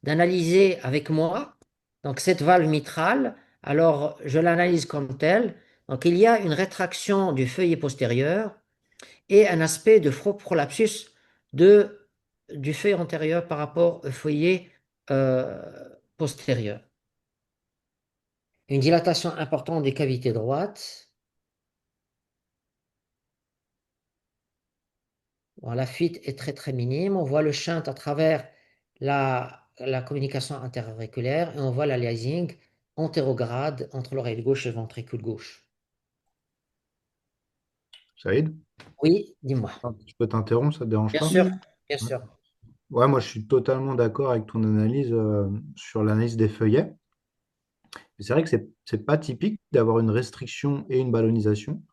d'analyser avec moi donc cette valve mitrale. Alors, je l'analyse comme telle. Donc, il y a une rétraction du feuillet postérieur et un aspect de prolapsus du feuillet antérieur par rapport au feuillet euh, postérieur. Une dilatation importante des cavités droites. Bon, la fuite est très très minime. On voit le shunt à travers la communication interauriculaire et on voit l'aliasing antérograde entre l'oreille gauche et le ventricule gauche. Saïd, Oui, dis-moi. je peux t'interrompre, ça te dérange Bien pas? sûr, Mm. bien Ouais. sûr. Ouais, moi je suis totalement d'accord avec ton analyse sur l'analyse des feuillets. C'est vrai que c'est pas typique d'avoir une restriction et une ballonisation.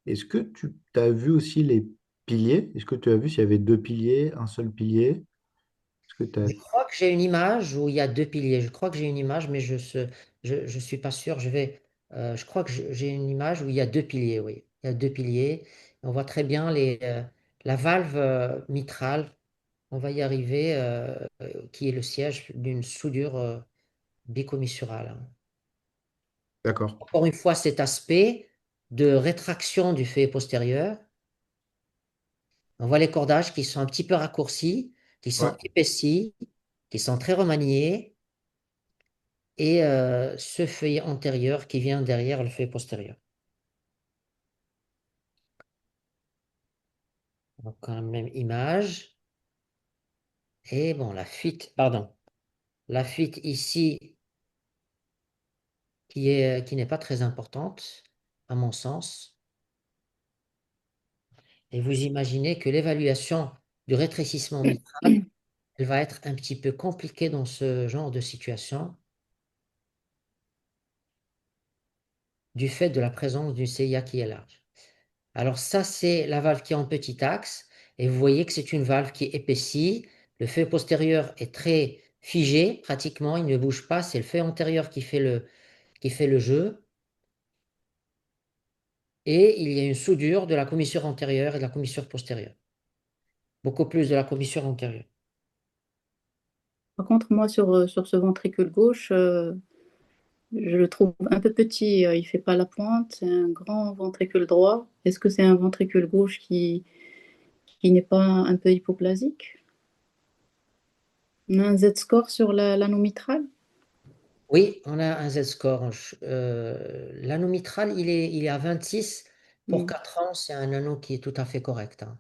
Est-ce que tu as vu aussi les piliers? Est-ce que tu as vu s'il y avait deux piliers, un seul pilier? Est-ce que tu as... Je crois que j'ai une image où il y a deux piliers. Je crois que j'ai une image, mais je suis pas sûr. Je crois que j'ai une image où il y a deux piliers, oui. Il y a deux piliers. On voit très bien la valve mitrale. On va y arriver, qui est le siège d'une soudure bicommissurale, hein. D'accord. Encore une fois, cet aspect de rétraction du feuillet postérieur. On voit les cordages qui sont un petit peu raccourcis, qui Ouais, sont épaissis, qui sont très remaniés, et ce feuillet antérieur qui vient derrière le feuillet postérieur. Donc, la même image. Et bon, la fuite, pardon, la fuite ici qui n'est pas très importante, à mon sens. Et vous imaginez que l'évaluation du rétrécissement mitral, elle va être un petit peu compliquée dans ce genre de situation du fait de la présence d'une CIA qui est large. Alors ça, c'est la valve qui est en petit axe. Et vous voyez que c'est une valve qui est épaissie. Le feuille postérieur est très figé, pratiquement, il ne bouge pas. C'est le feuille antérieur qui fait le jeu. Et il y a une soudure de la commissure antérieure et de la commissure postérieure. Beaucoup plus de la commissure antérieure. Par contre, moi, sur ce ventricule gauche, je le trouve un peu petit. Il fait pas la pointe. C'est un grand ventricule droit. Est-ce que c'est un ventricule gauche qui n'est pas un peu hypoplasique? On a un Z-score sur l'anneau mitral? Oui, on a un Z-score. L'anneau mitral, il est à 26. Pour Hmm, 4 ans, c'est un anneau qui est tout à fait correct, hein.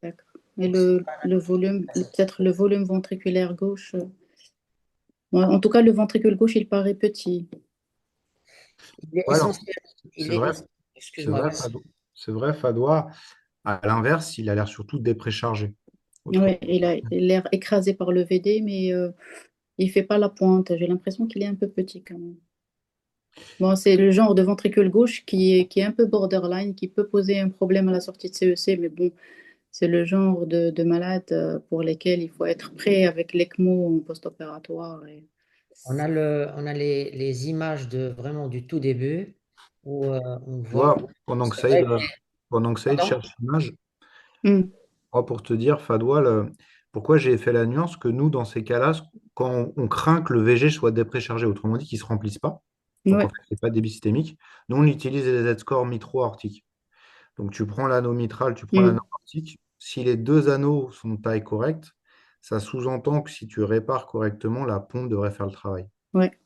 d'accord. Et Donc, c'est pas un le anneau qui est volume, classique. peut-être le volume ventriculaire gauche. Ouais, en tout cas, le ventricule gauche, il paraît petit. Il est Ouais, alors, essentiel. c'est vrai, c'est Excuse-moi, vrai, vas-y. C'est vrai, Fadois. À l'inverse, il a l'air surtout dépréchargé. Autre... Ouais, il a l'air écrasé par le VD, mais il fait pas la pointe. J'ai l'impression qu'il est un peu petit quand même. Bon, c'est le genre de ventricule gauche qui est un peu borderline, qui peut poser un problème à la sortie de CEC, mais bon, c'est le genre de malade pour lesquels il faut être prêt avec l'ECMO en post-opératoire. On a les images vraiment du tout début où on Tu vois, voit. C'est vrai que. Pendant que Saïd Pardon? cherche l'image, Hmm, moi, pour te dire, Fadois, pourquoi j'ai fait la nuance que nous, dans ces cas-là, quand on craint que le VG soit dépréchargé, autrement dit qu'il ne se remplisse pas, donc en ouais. fait, il n'y a pas de débit systémique, nous, on utilise les Z-scores mitro-aortiques. Donc, tu prends l'anneau mitral, tu prends l'anneau Hmm, aortique. Si les deux anneaux sont de taille correcte, ça sous-entend que si tu répares correctement, la pompe devrait faire le travail. ouais.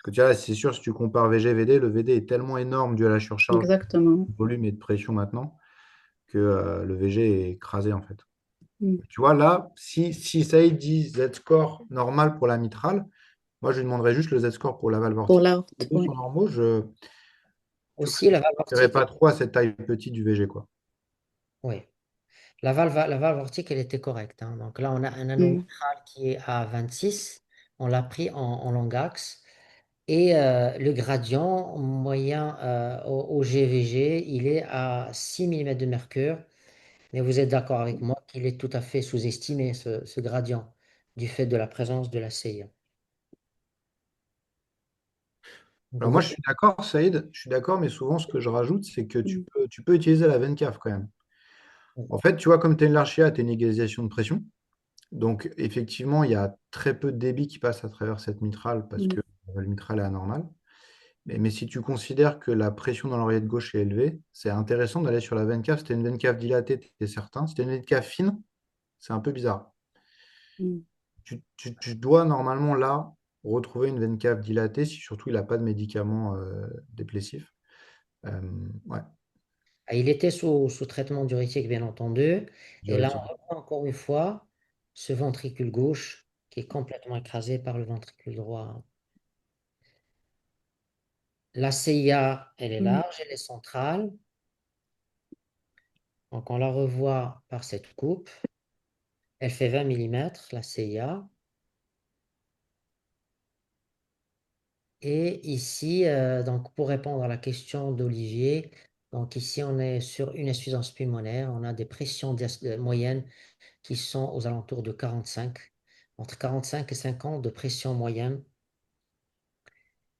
Que tu vois, c'est sûr, si tu compares VG-VD, le VD est tellement énorme dû à la surcharge Exactement. de volume et de pression maintenant que le VG est écrasé en fait. Mm. Tu vois, là, si Saïd dit Z-score normal pour la mitrale, moi je lui demanderais juste le Z-score pour la valve Pour aortique. Les l'aorte, deux oui. sont normaux, tu vois, Aussi, la valve je ne aortique, pas trop à cette taille petite du VG, quoi. oui. La valve aortique, elle était correcte, hein. Donc là, on a un anneau Mm. mitral qui est à 26. On l'a pris en long axe. Et le gradient moyen au GVG, il est à 6 mm de mercure. Mais vous êtes d'accord avec moi qu'il est tout à fait sous-estimé, ce gradient, du fait de la présence de la CIA. Vous Alors moi, je voyez? suis d'accord, Saïd, je suis d'accord, mais souvent, ce que je rajoute, c'est que Mm. tu peux utiliser la veine cave quand même. En fait, tu vois, comme tu as une larchia, tu as une égalisation de pression. Donc, effectivement, il y a très peu de débit qui passe à travers cette mitrale parce Mm. que le mitral est anormal. Mais si tu considères que la pression dans l'oreillette gauche est élevée, c'est intéressant d'aller sur la veine cave. Si tu as une veine cave dilatée, tu es certain. Si tu as une veine cave fine, c'est un peu bizarre. Mm. Tu dois normalement là retrouver une veine cave dilatée si surtout il n'a pas de médicaments dépressifs. Euh, ouais, Ah, il était sous traitement diurétique, bien entendu. Et là, diurétique. on reprend encore une fois ce ventricule gauche qui est complètement écrasé par le ventricule droit. La CIA, elle est Mm. large, elle est centrale. Donc, on la revoit par cette coupe. Elle fait 20 mm, la CIA. Et ici, donc pour répondre à la question d'Olivier, donc ici, on est sur une insuffisance pulmonaire. On a des pressions moyennes qui sont aux alentours de 45, entre 45 et 50 de pression moyenne.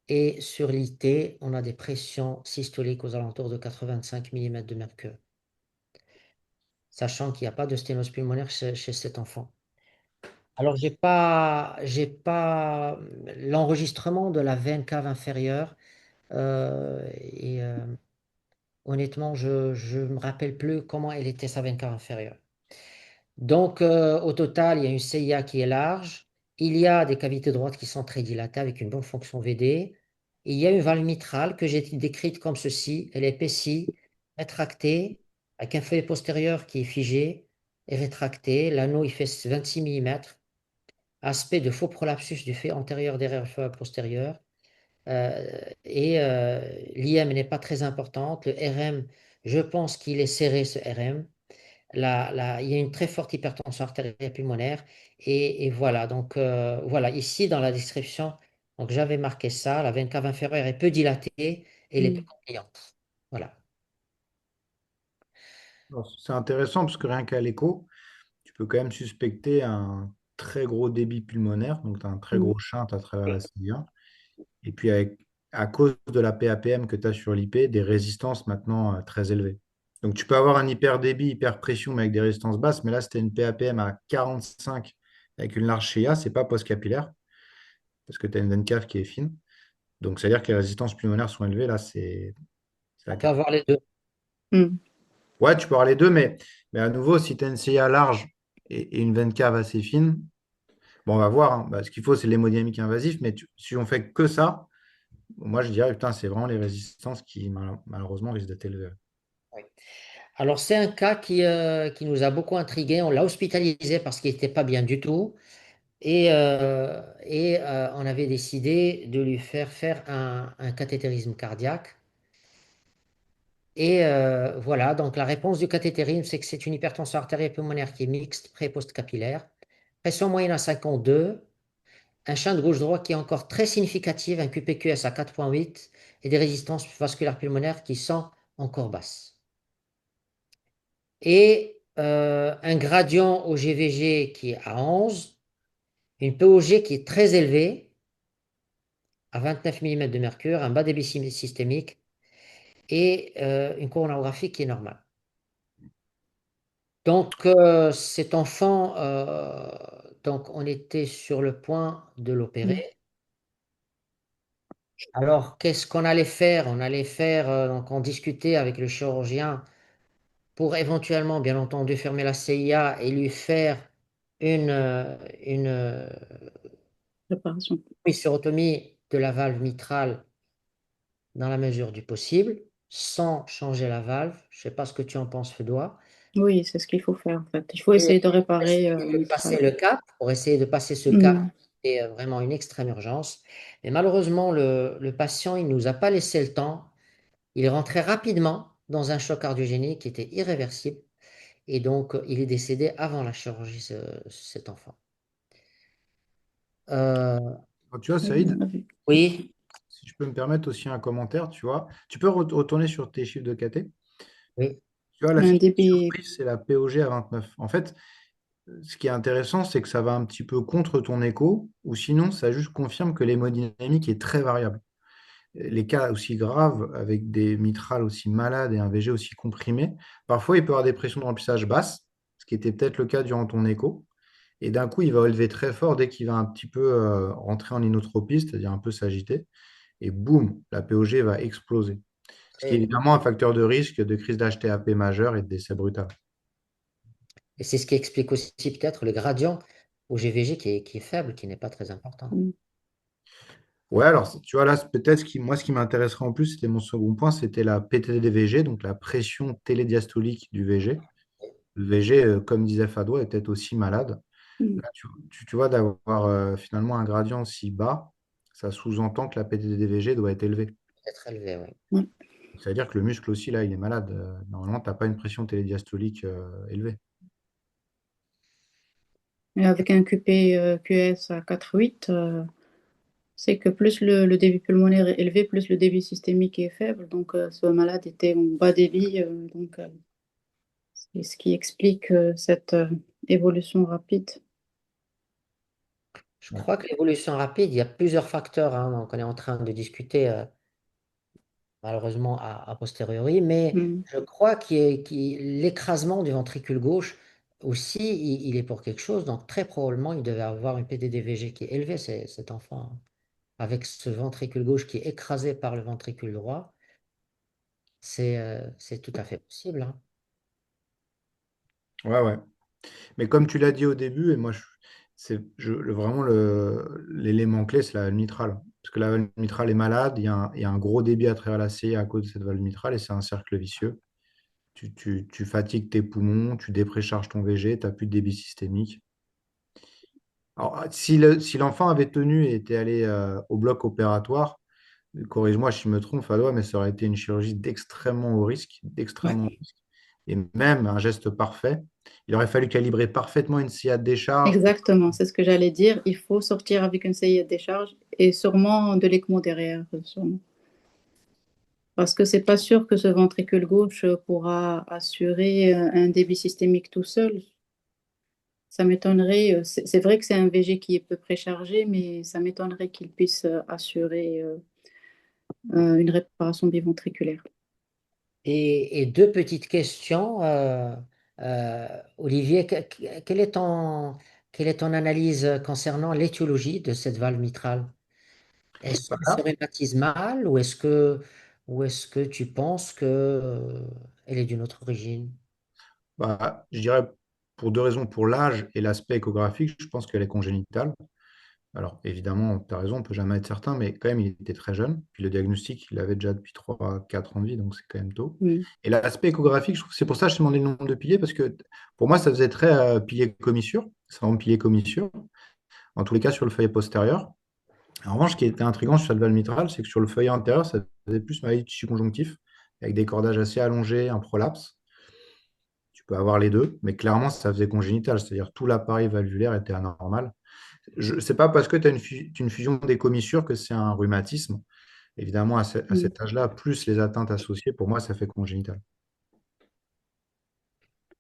Et sur l'IT, on a des pressions systoliques aux alentours de 85 mm de mercure, sachant qu'il n'y a pas de sténose pulmonaire chez cet enfant. Alors, j'ai pas l'enregistrement de la veine cave inférieure. Et honnêtement, je ne me rappelle plus comment elle était sa veine cave inférieure. Donc, au total, il y a une CIA qui est large. Il y a des cavités droites qui sont très dilatées avec une bonne fonction VD. Il y a une valve mitrale que j'ai décrite comme ceci. Elle est épaissie, rétractée, avec un feuillet postérieur qui est figé et rétracté. L'anneau, il fait 26 mm. Aspect de faux prolapsus du fait antérieur derrière le feuillet postérieur. Et l'IM n'est pas très importante. Le RM, je pense qu'il est serré, ce RM. Il y a une très forte hypertension artérielle pulmonaire. Et voilà, donc voilà, ici dans la description, donc j'avais marqué ça, la veine cave inférieure est peu dilatée et elle est peu Mm. compliante. Voilà. Alors, c'est intéressant parce que rien qu'à l'écho, tu peux quand même suspecter un très gros débit pulmonaire, donc tu as un très Mm. gros shunt à travers la CIA. Et puis, à cause de la PAPM que tu as sur l'IP, des résistances maintenant très élevées. Donc, tu peux avoir un hyper débit, hyper pression, mais avec des résistances basses. Mais là, c'était une PAPM à 45 avec une large CA, c'est pas post-capillaire, parce que tu as une veine cave qui est fine. Donc, c'est-à-dire que les résistances pulmonaires sont élevées. Là, c'est la On peut cata. avoir les deux. Mm. Ouais, tu peux avoir les deux, mais à nouveau, si tu as une CA large et une veine cave assez fine, bon, on va voir, hein. Bah, ce qu'il faut, c'est l'hémodynamique invasif, mais si on fait que ça, moi, je dirais, putain, c'est vraiment les résistances qui, malheureusement, risquent d'être élevées. Oui. Alors, c'est un cas qui nous a beaucoup intrigué. On l'a hospitalisé parce qu'il n'était pas bien du tout. Et on avait décidé de lui faire un cathétérisme cardiaque. Et voilà, donc la réponse du cathétérisme, c'est que c'est une hypertension artérielle pulmonaire qui est mixte, pré- et post-capillaire. Pression moyenne à 52, un shunt gauche-droit qui est encore très significatif, un QPQS à 4,8 et des résistances vasculaires pulmonaires qui sont encore basses. Et un gradient au GVG qui est à 11, une POG qui est très élevée, à 29 mm de mercure, un bas débit systémique et une coronarographie qui est normale. Donc, cet enfant, donc on était sur le point de Mm. l'opérer. Alors, qu'est-ce qu'on allait faire? On allait faire, donc on discutait avec le chirurgien pour éventuellement, bien entendu, fermer la CIA et lui faire une Préparation. hysterectomie de la valve mitrale dans la mesure du possible, sans changer la valve. Je ne sais pas ce que tu en penses, Fedwa. Oui, c'est ce qu'il faut faire en fait. Il faut Et essayer de réparer essayer la de mitrale. passer le cap, pour essayer de passer ce cap, Hmm. c'est vraiment une extrême urgence. Mais malheureusement, le patient, il ne nous a pas laissé le temps. Il est rentré rapidement dans un choc cardiogénique qui était irréversible. Et donc, il est décédé avant la chirurgie, cet enfant. Euh, Tu vois, Oui, Saïd, on a vu. oui, si je peux me permettre aussi un commentaire, tu vois, tu peux retourner sur tes chiffres de KT. oui, Tu vois, là, ce Un qui est débit. surpris, c'est la POG à 29. En fait, ce qui est intéressant, c'est que ça va un petit peu contre ton écho, ou sinon, ça juste confirme que l'hémodynamique est très variable. Les cas aussi graves, avec des mitrales aussi malades et un VG aussi comprimé, parfois il peut avoir des pressions de remplissage basses, ce qui était peut-être le cas durant ton écho. Et d'un coup, il va élever très fort dès qu'il va un petit peu rentrer en inotropie, c'est-à-dire un peu s'agiter. Et boum, la POG va exploser. Ce qui est oui. évidemment un facteur de risque de crise d'HTAP majeure et de décès brutal. Et c'est ce qui explique aussi peut-être le gradient au GVG qui est faible, qui n'est pas très important. Hmm. Ouais, alors tu vois là, c'est peut-être moi, ce qui m'intéresserait en plus, c'était mon second point, c'était la PTD-VG, donc la pression télédiastolique du VG. Le VG, comme disait Fado, est peut-être aussi malade. Hmm. Là, tu vois, d'avoir finalement un gradient si bas, ça sous-entend que la PTD-VG doit être élevée. Peut-être élevé, oui. Ouais. C'est-à-dire que le muscle aussi, là, il est malade. Normalement, tu n'as pas une pression télédiastolique élevée. Et avec un QP, QS à 4,8, c'est que plus le débit pulmonaire est élevé, plus le débit systémique est faible. Donc, ce malade était en bas débit. Donc, c'est ce qui explique cette évolution rapide. Je crois que l'évolution rapide, il y a plusieurs facteurs, hein, donc on est en train de discuter malheureusement a posteriori, mais Hmm. je crois l'écrasement du ventricule gauche aussi, il est pour quelque chose, donc très probablement il devait avoir une PDDVG qui est élevée, cet enfant, hein. Avec ce ventricule gauche qui est écrasé par le ventricule droit, c'est tout à fait possible, hein. Ouais, ouais. Mais comme tu l'as dit au début, et moi, vraiment l'élément clé, c'est la valve mitrale. Parce que la valve mitrale est malade, il y a un gros débit à travers la CI à cause de cette valve mitrale, et c'est un cercle vicieux. Tu fatigues tes poumons, tu déprécharges ton VG, tu n'as plus de débit systémique. Alors, si l'enfant avait tenu et était allé au bloc opératoire, corrige-moi si je me trompe, Fadwa, mais ça aurait été une chirurgie d'extrêmement haut risque, Ouais. d'extrêmement haut risque. Et même un geste parfait, il aurait fallu calibrer parfaitement une sciate de décharge. Exactement, c'est ce que j'allais dire. Il faut sortir avec une CI à décharge et sûrement de l'ECMO derrière, sûrement. Parce que c'est pas sûr que ce ventricule gauche pourra assurer un débit systémique tout seul. Ça m'étonnerait. C'est vrai que c'est un VG qui est peu préchargé, mais ça m'étonnerait qu'il puisse assurer une réparation biventriculaire. Et deux petites questions. Olivier, quelle est ton analyse concernant l'étiologie de cette valve mitrale? Est-ce que c'est Voilà. rhumatismal ou est-ce que tu penses que, elle est d'une autre origine? Bah, je dirais pour deux raisons, pour l'âge et l'aspect échographique, je pense qu'elle est congénitale. Alors évidemment, tu as raison, on ne peut jamais être certain, mais quand même, il était très jeune. Puis le diagnostic, il avait déjà depuis 3 4 ans de vie, donc c'est quand même tôt. Mm. Et l'aspect échographique, je trouve, c'est pour ça que je t'ai demandé le nombre de piliers, parce que pour moi, ça faisait très pilier commissure. C'est vraiment pilier commissure, en tous les cas sur le feuillet postérieur. En revanche, ce qui était intriguant sur cette valve mitrale, c'est que sur le feuillet antérieur, ça faisait plus maladie du tissu conjonctif, avec des cordages assez allongés, un prolapse. Tu peux avoir les deux, mais clairement, ça faisait congénital, c'est-à-dire tout l'appareil valvulaire était anormal. Ce n'est pas parce que tu as une fusion des commissures que c'est un rhumatisme. Évidemment, à Mm. cet âge-là, plus les atteintes associées, pour moi, ça fait congénital.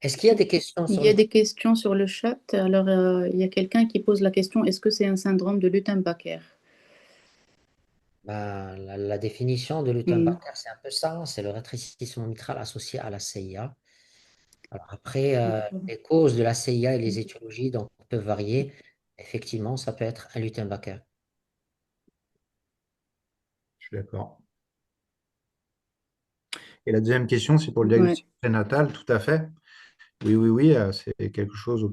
Est-ce qu'il y a des questions Il sur y a le... des questions sur le chat. Alors, il y a quelqu'un qui pose la question, est-ce que c'est un syndrome de Luttenbacher? Ben, la définition de Mm. Luttenbacher, c'est un peu ça, hein, c'est le rétrécissement mitral associé à la CIA. Alors après, D'accord. les causes de la CIA et les étiologies donc, peuvent varier. Effectivement, ça peut être un Luttenbacher. Je suis d'accord. Et la deuxième question, c'est pour le Ouais. diagnostic prénatal, tout à fait. Oui, oui, oui, c'est quelque chose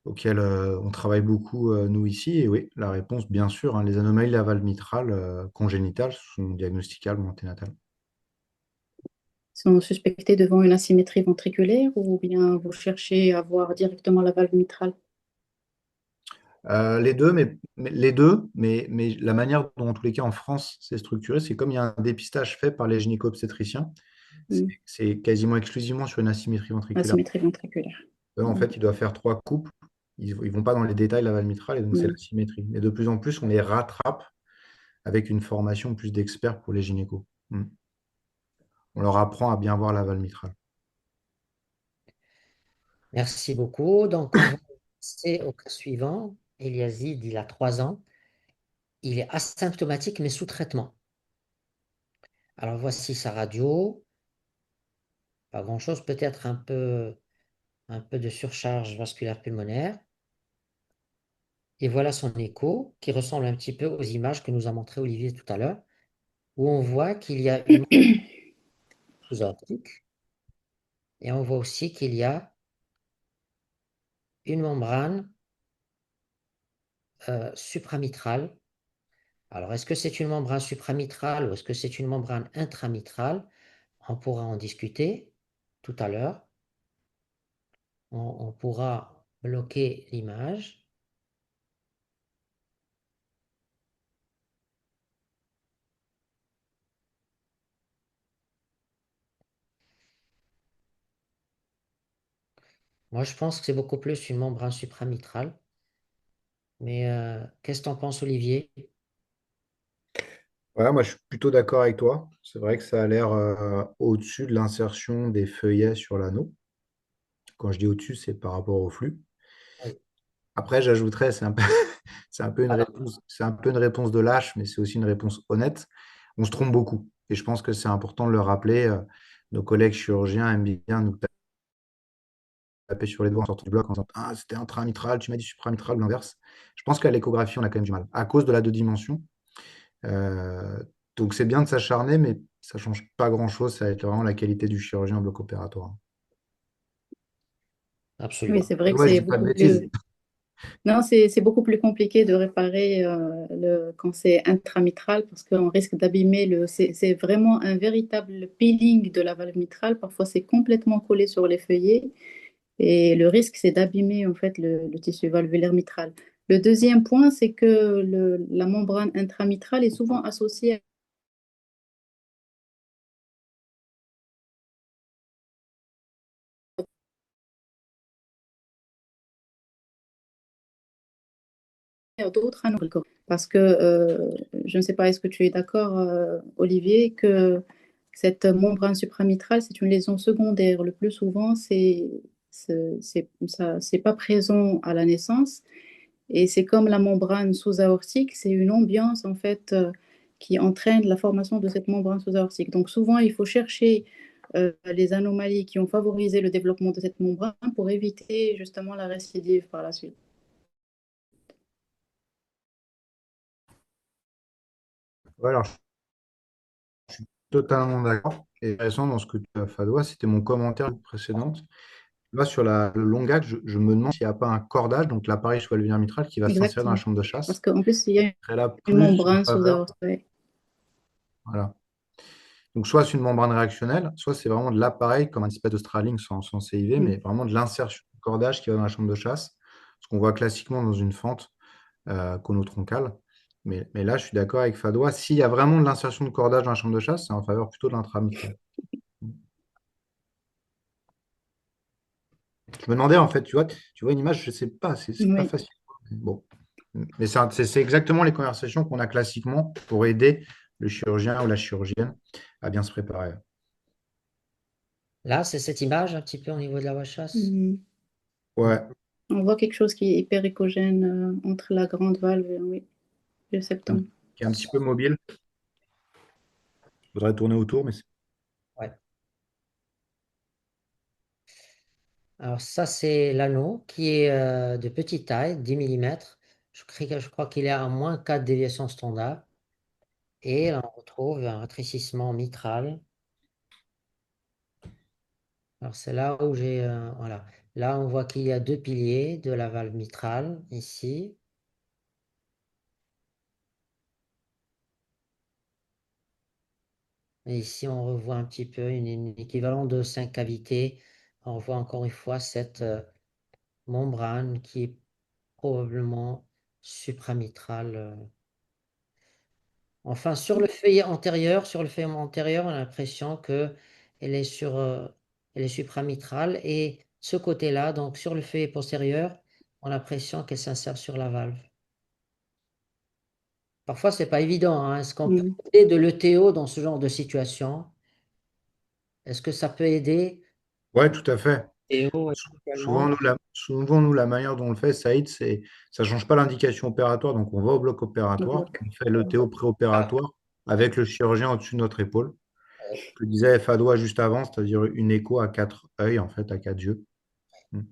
auquel on travaille beaucoup, nous, ici. Et oui, la réponse, bien sûr, hein, les anomalies de la valve mitrale congénitales sont diagnosticables en anténatal. Sont suspectés devant une asymétrie ventriculaire ou bien vous cherchez à voir directement la valve mitrale? Les deux, les deux, mais la manière dont, en tous les cas, en France, c'est structuré, c'est comme il y a un dépistage fait par les gynéco-obstétriciens, Hmm. c'est quasiment exclusivement sur une asymétrie ventriculaire. Asymétrie ventriculaire. Eux, en Hmm. fait, ils doivent faire trois coupes. Ils ne vont pas dans les détails de la valve mitrale, et donc c'est Hmm. l'asymétrie. Mais de plus en plus, on les rattrape avec une formation plus d'experts pour les gynécos. On leur apprend à bien voir la valve mitrale. Merci beaucoup. Donc, on va passer au cas suivant. Eliazid, il a 3 ans. Il est asymptomatique, mais sous traitement. Alors, voici sa radio. Pas grand-chose, peut-être un peu de surcharge vasculaire pulmonaire. Et voilà son écho, qui ressemble un petit peu aux images que nous a montré Olivier tout à l'heure, où on voit qu'il y a une membrane sous-aortique et on voit aussi qu'il y a une membrane supramitrale. Alors, est-ce que c'est une membrane supramitrale ou est-ce que c'est une membrane intramitrale? On pourra en discuter tout à l'heure. On pourra bloquer l'image. Moi, je pense que c'est beaucoup plus une membrane supramitrale. Mais qu'est-ce que tu en penses, Olivier? Ouais, moi, je suis plutôt d'accord avec toi. C'est vrai que ça a l'air au-dessus de l'insertion des feuillets sur l'anneau. Quand je dis au-dessus, c'est par rapport au flux. Oui. Après, j'ajouterais, c'est un peu, Alors, c'est un peu une réponse de lâche, mais c'est aussi une réponse honnête. On se trompe beaucoup. Et je pense que c'est important de le rappeler. Nos collègues chirurgiens aiment bien nous taper sur les doigts en sortant du bloc en disant ah, c'était intramitral, tu m'as dit supramitral ou l'inverse. Je pense qu'à l'échographie, on a quand même du mal à cause de la deux dimensions. Euh, donc, c'est bien de s'acharner, mais ça ne change pas grand-chose. Ça va être vraiment la qualité du chirurgien en bloc opératoire. Oui, absolument. c'est vrai que Ouais, je c'est dis pas de beaucoup bêtises. plus. Non, c'est beaucoup plus compliqué de réparer quand c'est intramitral parce qu'on risque d'abîmer le. C'est vraiment un véritable peeling de la valve mitrale. Parfois, c'est complètement collé sur les feuillets et le risque, c'est d'abîmer en fait le tissu valvulaire mitral. Le deuxième point, c'est que la membrane intramitrale est souvent associée à d'autres anomalies. Parce que je ne sais pas, est-ce que tu es d'accord, Olivier, que cette membrane supramitrale, c'est une lésion secondaire. Le plus souvent, c'est pas présent à la naissance. Et c'est comme la membrane sous-aortique, c'est une ambiance en fait qui entraîne la formation de cette membrane sous-aortique. Donc souvent, il faut chercher les anomalies qui ont favorisé le développement de cette membrane pour éviter justement la récidive par la suite. Ouais, alors, je suis totalement d'accord. Et intéressant dans ce que tu as fait, Fadois, c'était mon commentaire précédent. Là, sur le long axe, je me demande s'il n'y a pas un cordage, donc l'appareil sous-alvéolaire mitral, qui va s'insérer dans la Exactement. chambre de Parce chasse. qu'en plus, il y a Et là, une plus en membrane faveur. sous-aortique. Ouais. Voilà. Donc, soit c'est une membrane réactionnelle, soit c'est vraiment de l'appareil, comme un espèce de Starlink sans CIV, mais Mm. vraiment de l'insertion du cordage qui va dans la chambre de chasse, ce qu'on voit classiquement dans une fente conotroncale. Mais là, je suis d'accord avec Fadois. S'il y a vraiment de l'insertion de cordage dans la chambre de chasse, c'est en faveur plutôt de l'intramitral. Je me demandais, en fait, tu vois une image, je ne sais pas, c'est pas Oui. facile. Bon. Mais c'est exactement les conversations qu'on a classiquement pour aider le chirurgien ou la chirurgienne à bien se préparer. Là, c'est cette image un petit peu au niveau de la chasse. Mm. Ouais, On voit quelque chose qui est hyper échogène entre la grande valve et oui, le septum. qui est un petit peu mobile. Il faudrait tourner autour, mais Ouais. Alors ça, c'est l'anneau qui est de petite taille, 10 millimètres. Je crois qu'il est à moins 4 déviations standard. Et là, on retrouve un rétrécissement mitral. Alors c'est là où j'ai... voilà. Là, on voit qu'il y a deux piliers de la valve mitrale ici. Et ici, on revoit un petit peu une équivalent de 5 cavités. On voit encore une fois cette membrane qui est probablement supramitrale. Enfin, sur le feuillet antérieur, on a l'impression que elle est supramitrale. Et ce côté-là, donc sur le feuillet postérieur, on a l'impression qu'elle s'insère sur la valve. Parfois, c'est pas évident, hein. Est-ce qu'on peut Mhm. aider de l'ETO dans ce genre de situation? Est-ce que ça peut aider? Ouais, tout à fait. ETO Souvent, éventuellement? nous, la manière dont on le fait, Saïd, c'est ça change pas l'indication opératoire. Donc, on va au bloc Le opératoire, bloc. on fait le TO préopératoire avec le chirurgien au-dessus de notre épaule. Ce que disait Fadoua juste avant, c'est-à-dire une écho à 4 œils, en fait, à 4 yeux. Mm.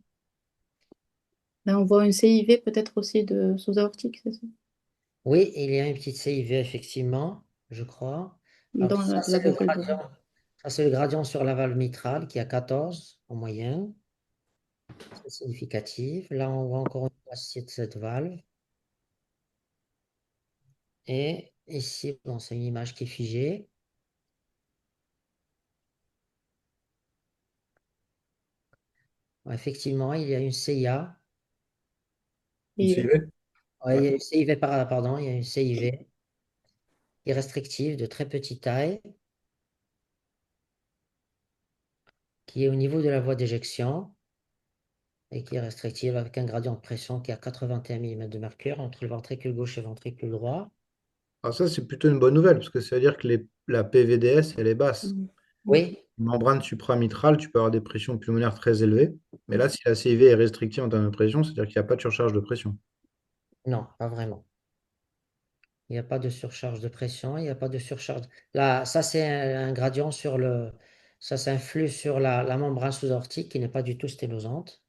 Là, on voit une CIV peut-être aussi de sous-aortique, c'est ça? Oui, il y a une petite CIV, effectivement, je crois. Alors, Dans ça, la c'est le boucle gradient. Ça, c'est le gradient sur la valve mitrale qui a 14 en moyenne. C'est significatif. Là, on voit encore une fois cette valve. Et ici, bon, c'est une image qui est figée. Ouais, effectivement, il y a une CIA. Une CIV. CIV? Ouais, Ouais. il y a une CIV, pardon, il y a une CIV qui est restrictive de très petite taille, qui est au niveau de la voie d'éjection et qui est restrictive avec un gradient de pression qui est à 81 mm de mercure entre le ventricule gauche et le ventricule droit. Alors ça, c'est plutôt une bonne nouvelle, parce que ça veut dire que la PVDS, elle est basse. Mhm. Oui, Une membrane supramitrale, tu peux avoir des pressions pulmonaires très élevées. Mais là, si la CIV est restrictive en termes de pression, c'est-à-dire qu'il n'y a pas de surcharge de pression. non, pas vraiment. Il n'y a pas de surcharge de pression, il n'y a pas de surcharge. Là, ça, c'est un gradient sur le. Ça s'influe sur la membrane sous-aortique qui n'est pas du tout sténosante.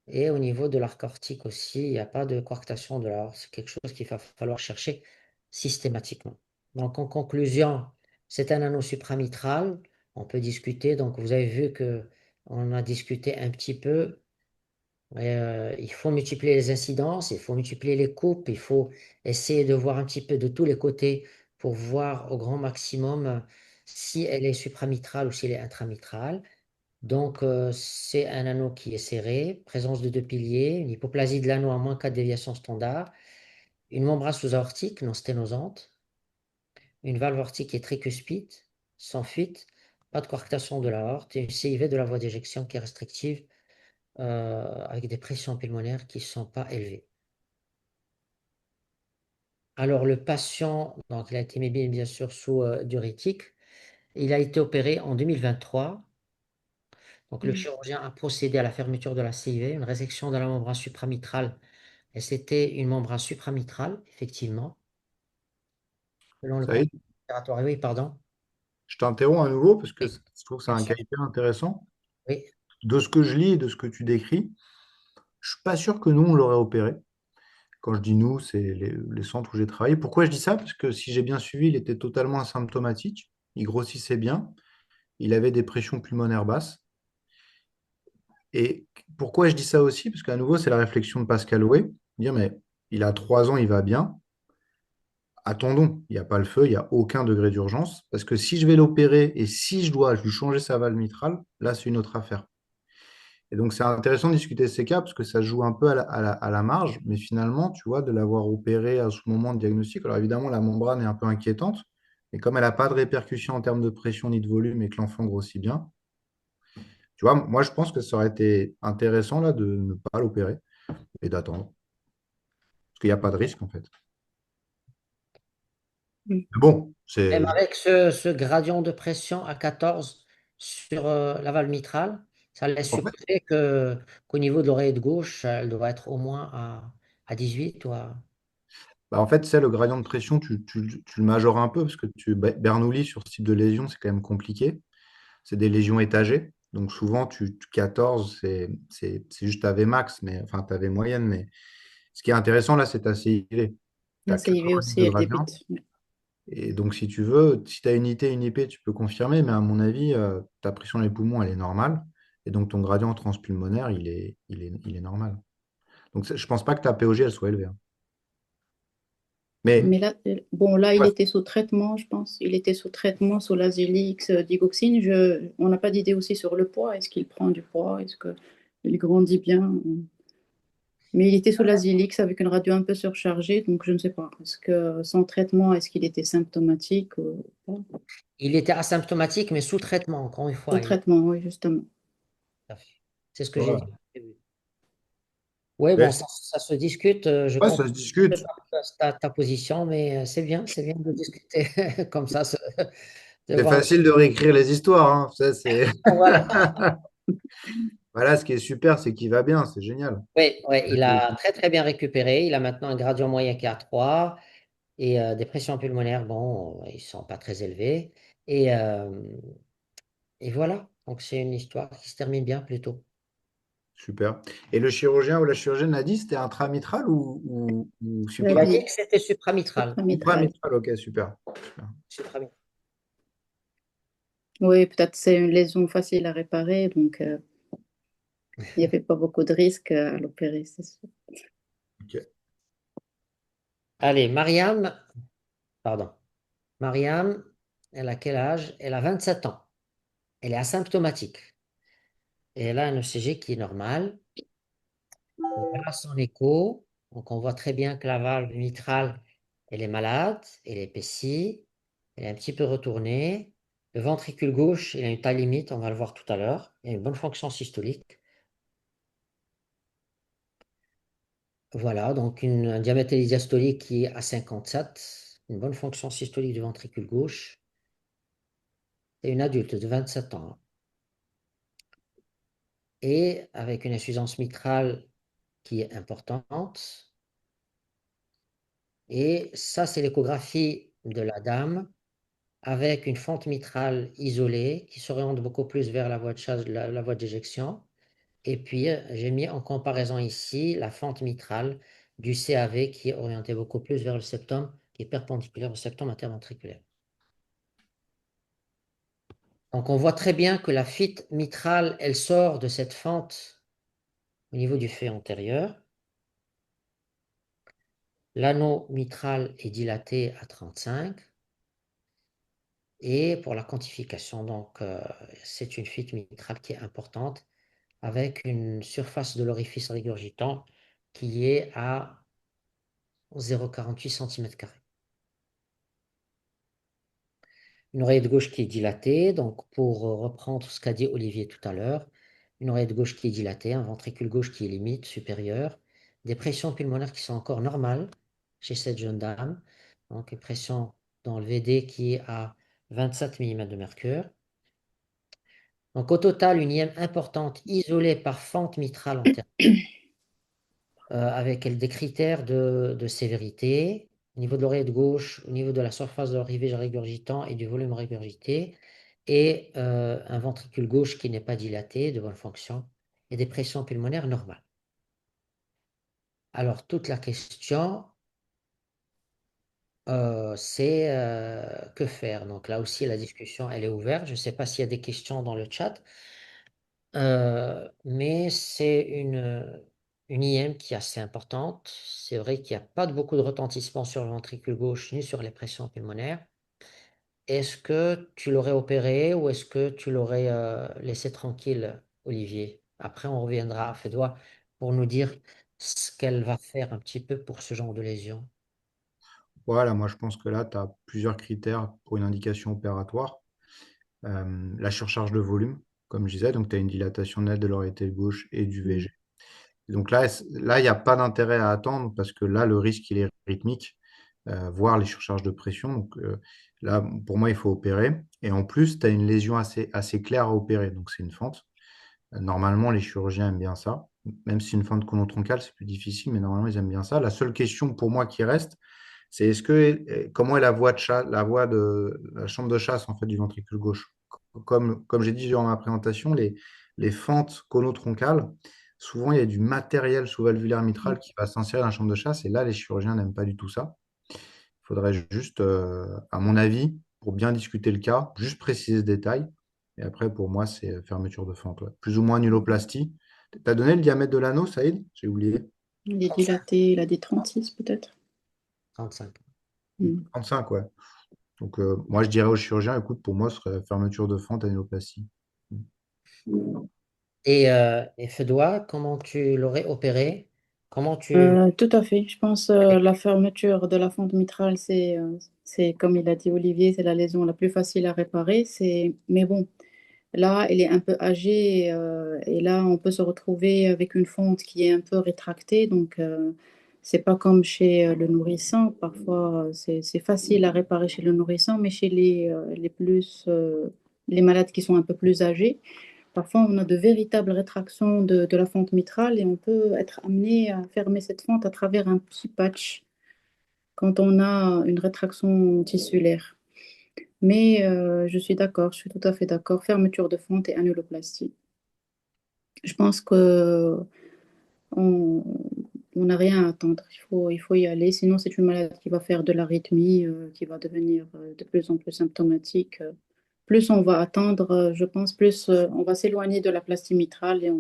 Et au niveau de l'arc aortique aussi, il n'y a pas de coarctation de l'aorte. C'est quelque chose qu'il va falloir chercher systématiquement. Donc, en conclusion, c'est un anneau supramitral. On peut discuter. Donc, vous avez vu que on a discuté un petit peu. Il faut multiplier les incidences, il faut multiplier les coupes, il faut essayer de voir un petit peu de tous les côtés pour voir au grand maximum si elle est supramitrale ou si elle est intramitrale. Donc, c'est un anneau qui est serré, présence de deux piliers, une hypoplasie de l'anneau à moins 4 déviations standard, une membrane sous-aortique non sténosante, une valve aortique qui est tricuspide, sans fuite, pas de coarctation de l'aorte et une CIV de la voie d'éjection qui est restrictive avec des pressions pulmonaires qui ne sont pas élevées. Alors, le patient, donc, il a été mis bien sûr sous diurétique. Il a été opéré en 2023. Donc, le Mhm. chirurgien a procédé à la fermeture de la CIV, une résection de la membrane supramitrale. Et c'était une membrane supramitrale, effectivement, selon le Ça y compte est, opératoire. Oui, pardon. je t'interromps à nouveau parce que Oui, je trouve que c'est bien un sûr. cas hyper intéressant. Oui, De ce que je lis et de ce que tu décris, je suis pas sûr que nous, on l'aurait opéré. Quand je dis nous, c'est les centres où j'ai travaillé. Pourquoi je dis ça? Parce que si j'ai bien suivi, il était totalement asymptomatique. Il grossissait bien. Il avait des pressions pulmonaires basses. Et pourquoi je dis ça aussi? Parce qu'à nouveau, c'est la réflexion de Pascal Houet. Dire, mais il a 3 ans, il va bien. Attendons, il n'y a pas le feu, il n'y a aucun degré d'urgence. Parce que si je vais l'opérer et si je dois lui changer sa valve mitrale, là, c'est une autre affaire. Et donc, c'est intéressant de discuter de ces cas parce que ça se joue un peu à la marge. Mais finalement, tu vois, de l'avoir opéré à ce moment de diagnostic, alors évidemment, la membrane est un peu inquiétante. Mais comme elle n'a pas de répercussion en termes de pression ni de volume et que l'enfant grossit bien, tu vois, moi, je pense que ça aurait été intéressant là, de ne pas l'opérer et d'attendre. Parce qu'il n'y a pas de risque, en fait. Mhm. Mais bon, même c'est. avec ce gradient de pression à 14 sur la valve mitrale, ça laisse En fait, supposer qu'au niveau de l'oreille de gauche, elle doit être au moins à 18 ou à. bah, en fait, c'est le gradient de pression, tu le majores un peu parce que Bernoulli, sur ce type de lésion, c'est quand même compliqué. C'est des lésions étagées. Donc souvent, 14, c'est juste ta Vmax, mais enfin ta V moyenne. Mais ce qui est intéressant là, c'est ta CIV. Tu La as CIV 90 aussi, de elle gradient. débute. Ouais. Et donc, si tu veux, si tu as une IT, une IP, tu peux confirmer, mais à mon avis, ta pression des poumons, elle est normale. Et donc, ton gradient transpulmonaire, il est normal. Donc, je pense pas que ta POG, elle soit élevée, hein. Mais, Mais là, bon, là, il ouais, était sous traitement, je pense. Il était sous traitement sous l'Azélix, digoxine. On n'a pas d'idée aussi sur le poids. Est-ce qu'il prend du poids? Est-ce qu'il grandit bien? Mais il était sous l'Azélix avec une radio un peu surchargée, donc je ne sais pas. Est-ce que sans traitement, est-ce qu'il était symptomatique ou pas? Il était asymptomatique, mais sous traitement, encore une Sous fois. traitement, oui, justement. C'est ce que j'ai voilà. dit. Oui, bon, Mais- ça se discute. Je ouais, comprends ça se discute. ta position, mais c'est bien de discuter comme ça, de C'est voir le... facile de réécrire les histoires, hein. Ça, c'est... Voilà. Voilà, ce qui est super, c'est qu'il va bien, c'est génial. Oui, oui, il a très très bien récupéré. Il a maintenant un gradient moyen qui est à 3 et des pressions pulmonaires, bon, ils sont pas très élevés. Et, euh, et voilà, donc c'est une histoire qui se termine bien plutôt. Super. Et le chirurgien ou la chirurgienne a dit c'était intramitral ou Il a Il a dit supramitral? dit que c'était supramitral. supramitral. Supramitral, ok, super. Super. Supramitral. Oui, peut-être c'est une lésion facile à réparer, donc il n'y avait pas beaucoup de risques à l'opérer, c'est sûr. Ok. Allez, pardon. Mariam, elle a quel âge? Elle a 27 ans. Elle est asymptomatique. Et elle a un ECG qui est normal. Voilà son écho. Donc, on voit très bien que la valve mitrale, elle est malade, elle est épaissie, elle est un petit peu retournée. Le ventricule gauche, il a une taille limite, on va le voir tout à l'heure. Il a une bonne fonction systolique. Voilà, donc un diamètre diastolique qui est à 57, une bonne fonction systolique du ventricule gauche. C'est une adulte de 27 ans, hein. Et avec une insuffisance mitrale qui est importante. Et ça, c'est l'échographie de la dame avec une fente mitrale isolée qui s'oriente beaucoup plus vers la voie de chasse, la voie d'éjection. Et puis, j'ai mis en comparaison ici la fente mitrale du CAV qui est orientée beaucoup plus vers le septum, qui est perpendiculaire au septum interventriculaire. Donc, on voit très bien que la fuite mitrale, elle sort de cette fente au niveau du fait antérieur. L'anneau mitral est dilaté à 35. Et pour la quantification, donc, c'est une fuite mitrale qui est importante avec une surface de l'orifice régurgitant qui est à 0,48 cm². Une oreillette gauche qui est dilatée, donc pour reprendre ce qu'a dit Olivier tout à l'heure, une oreillette gauche qui est dilatée, un ventricule gauche qui est limite supérieure, des pressions pulmonaires qui sont encore normales chez cette jeune dame, donc une pression dans le VD qui est à 27 mm de mercure. Donc au total, une IM importante isolée par fente mitrale antérieure avec des critères de sévérité au niveau de l'oreillette gauche, au niveau de la surface de l'orifice régurgitant et du volume régurgité, et un ventricule gauche qui n'est pas dilaté, de bonne fonction, et des pressions pulmonaires normales. Alors, toute la question, c'est que faire? Donc là aussi, la discussion, elle est ouverte. Je ne sais pas s'il y a des questions dans le chat. Mais c'est une IM qui est assez importante. C'est vrai qu'il n'y a pas beaucoup de retentissement sur le ventricule gauche ni sur les pressions pulmonaires. Est-ce que tu l'aurais opéré ou est-ce que tu l'aurais laissé tranquille, Olivier? Après, on reviendra à Fédois pour nous dire ce qu'elle va faire un petit peu pour ce genre de lésion. Voilà, moi je pense que là, tu as plusieurs critères pour une indication opératoire. La surcharge de volume, comme je disais, donc tu as une dilatation nette de l'oreillette gauche et du Mm. VG. Donc là, il n'y a pas d'intérêt à attendre parce que là, le risque, il est rythmique, voire les surcharges de pression. Donc là, pour moi, il faut opérer. Et en plus, tu as une lésion assez claire à opérer. Donc c'est une fente. Normalement, les chirurgiens aiment bien ça. Même si une fente conotroncale, c'est plus difficile, mais normalement, ils aiment bien ça. La seule question pour moi qui reste, c'est comment est la voie de chasse, la chambre de chasse en fait du ventricule gauche. Comme j'ai dit durant ma présentation, les fentes conotroncales, souvent il y a du matériel sous-valvulaire mitral qui va s'insérer dans la chambre de chasse, et là, les chirurgiens n'aiment pas du tout ça. Il faudrait juste, à mon avis, pour bien discuter le cas, juste préciser ce détail. Et après, pour moi, c'est fermeture de fente, ouais. Plus ou moins nulloplastie. Tu as donné le diamètre de l'anneau, Saïd? J'ai oublié. Il est 35. dilaté, il a des 36 peut-être. 35. Mm. 35, ouais. Donc, moi, je dirais au chirurgien, écoute, pour moi, ce serait fermeture de fente, annuloplastie. Et Fedoua, comment tu l'aurais opéré? Comment tu... Tout à fait. Je pense la fermeture de la fente mitrale, c'est comme il a dit Olivier, c'est la lésion la plus facile à réparer. Mais bon, là, il est un peu âgé et là, on peut se retrouver avec une fente qui est un peu rétractée. Donc, c'est pas comme chez le nourrisson. Parfois, c'est facile à réparer chez le nourrisson, mais chez les malades qui sont un peu plus âgés, parfois, on a de véritables rétractions de la fente mitrale et on peut être amené à fermer cette fente à travers un petit patch quand on a une rétraction tissulaire. Mais je suis d'accord, je suis tout à fait d'accord. Fermeture de fente et annuloplastie. Je pense que on on n'a rien à attendre. Il faut y aller. Sinon, c'est une maladie qui va faire de l'arythmie, qui va devenir de plus en plus symptomatique. Plus on va attendre, je pense, plus on va s'éloigner de la plastie mitrale et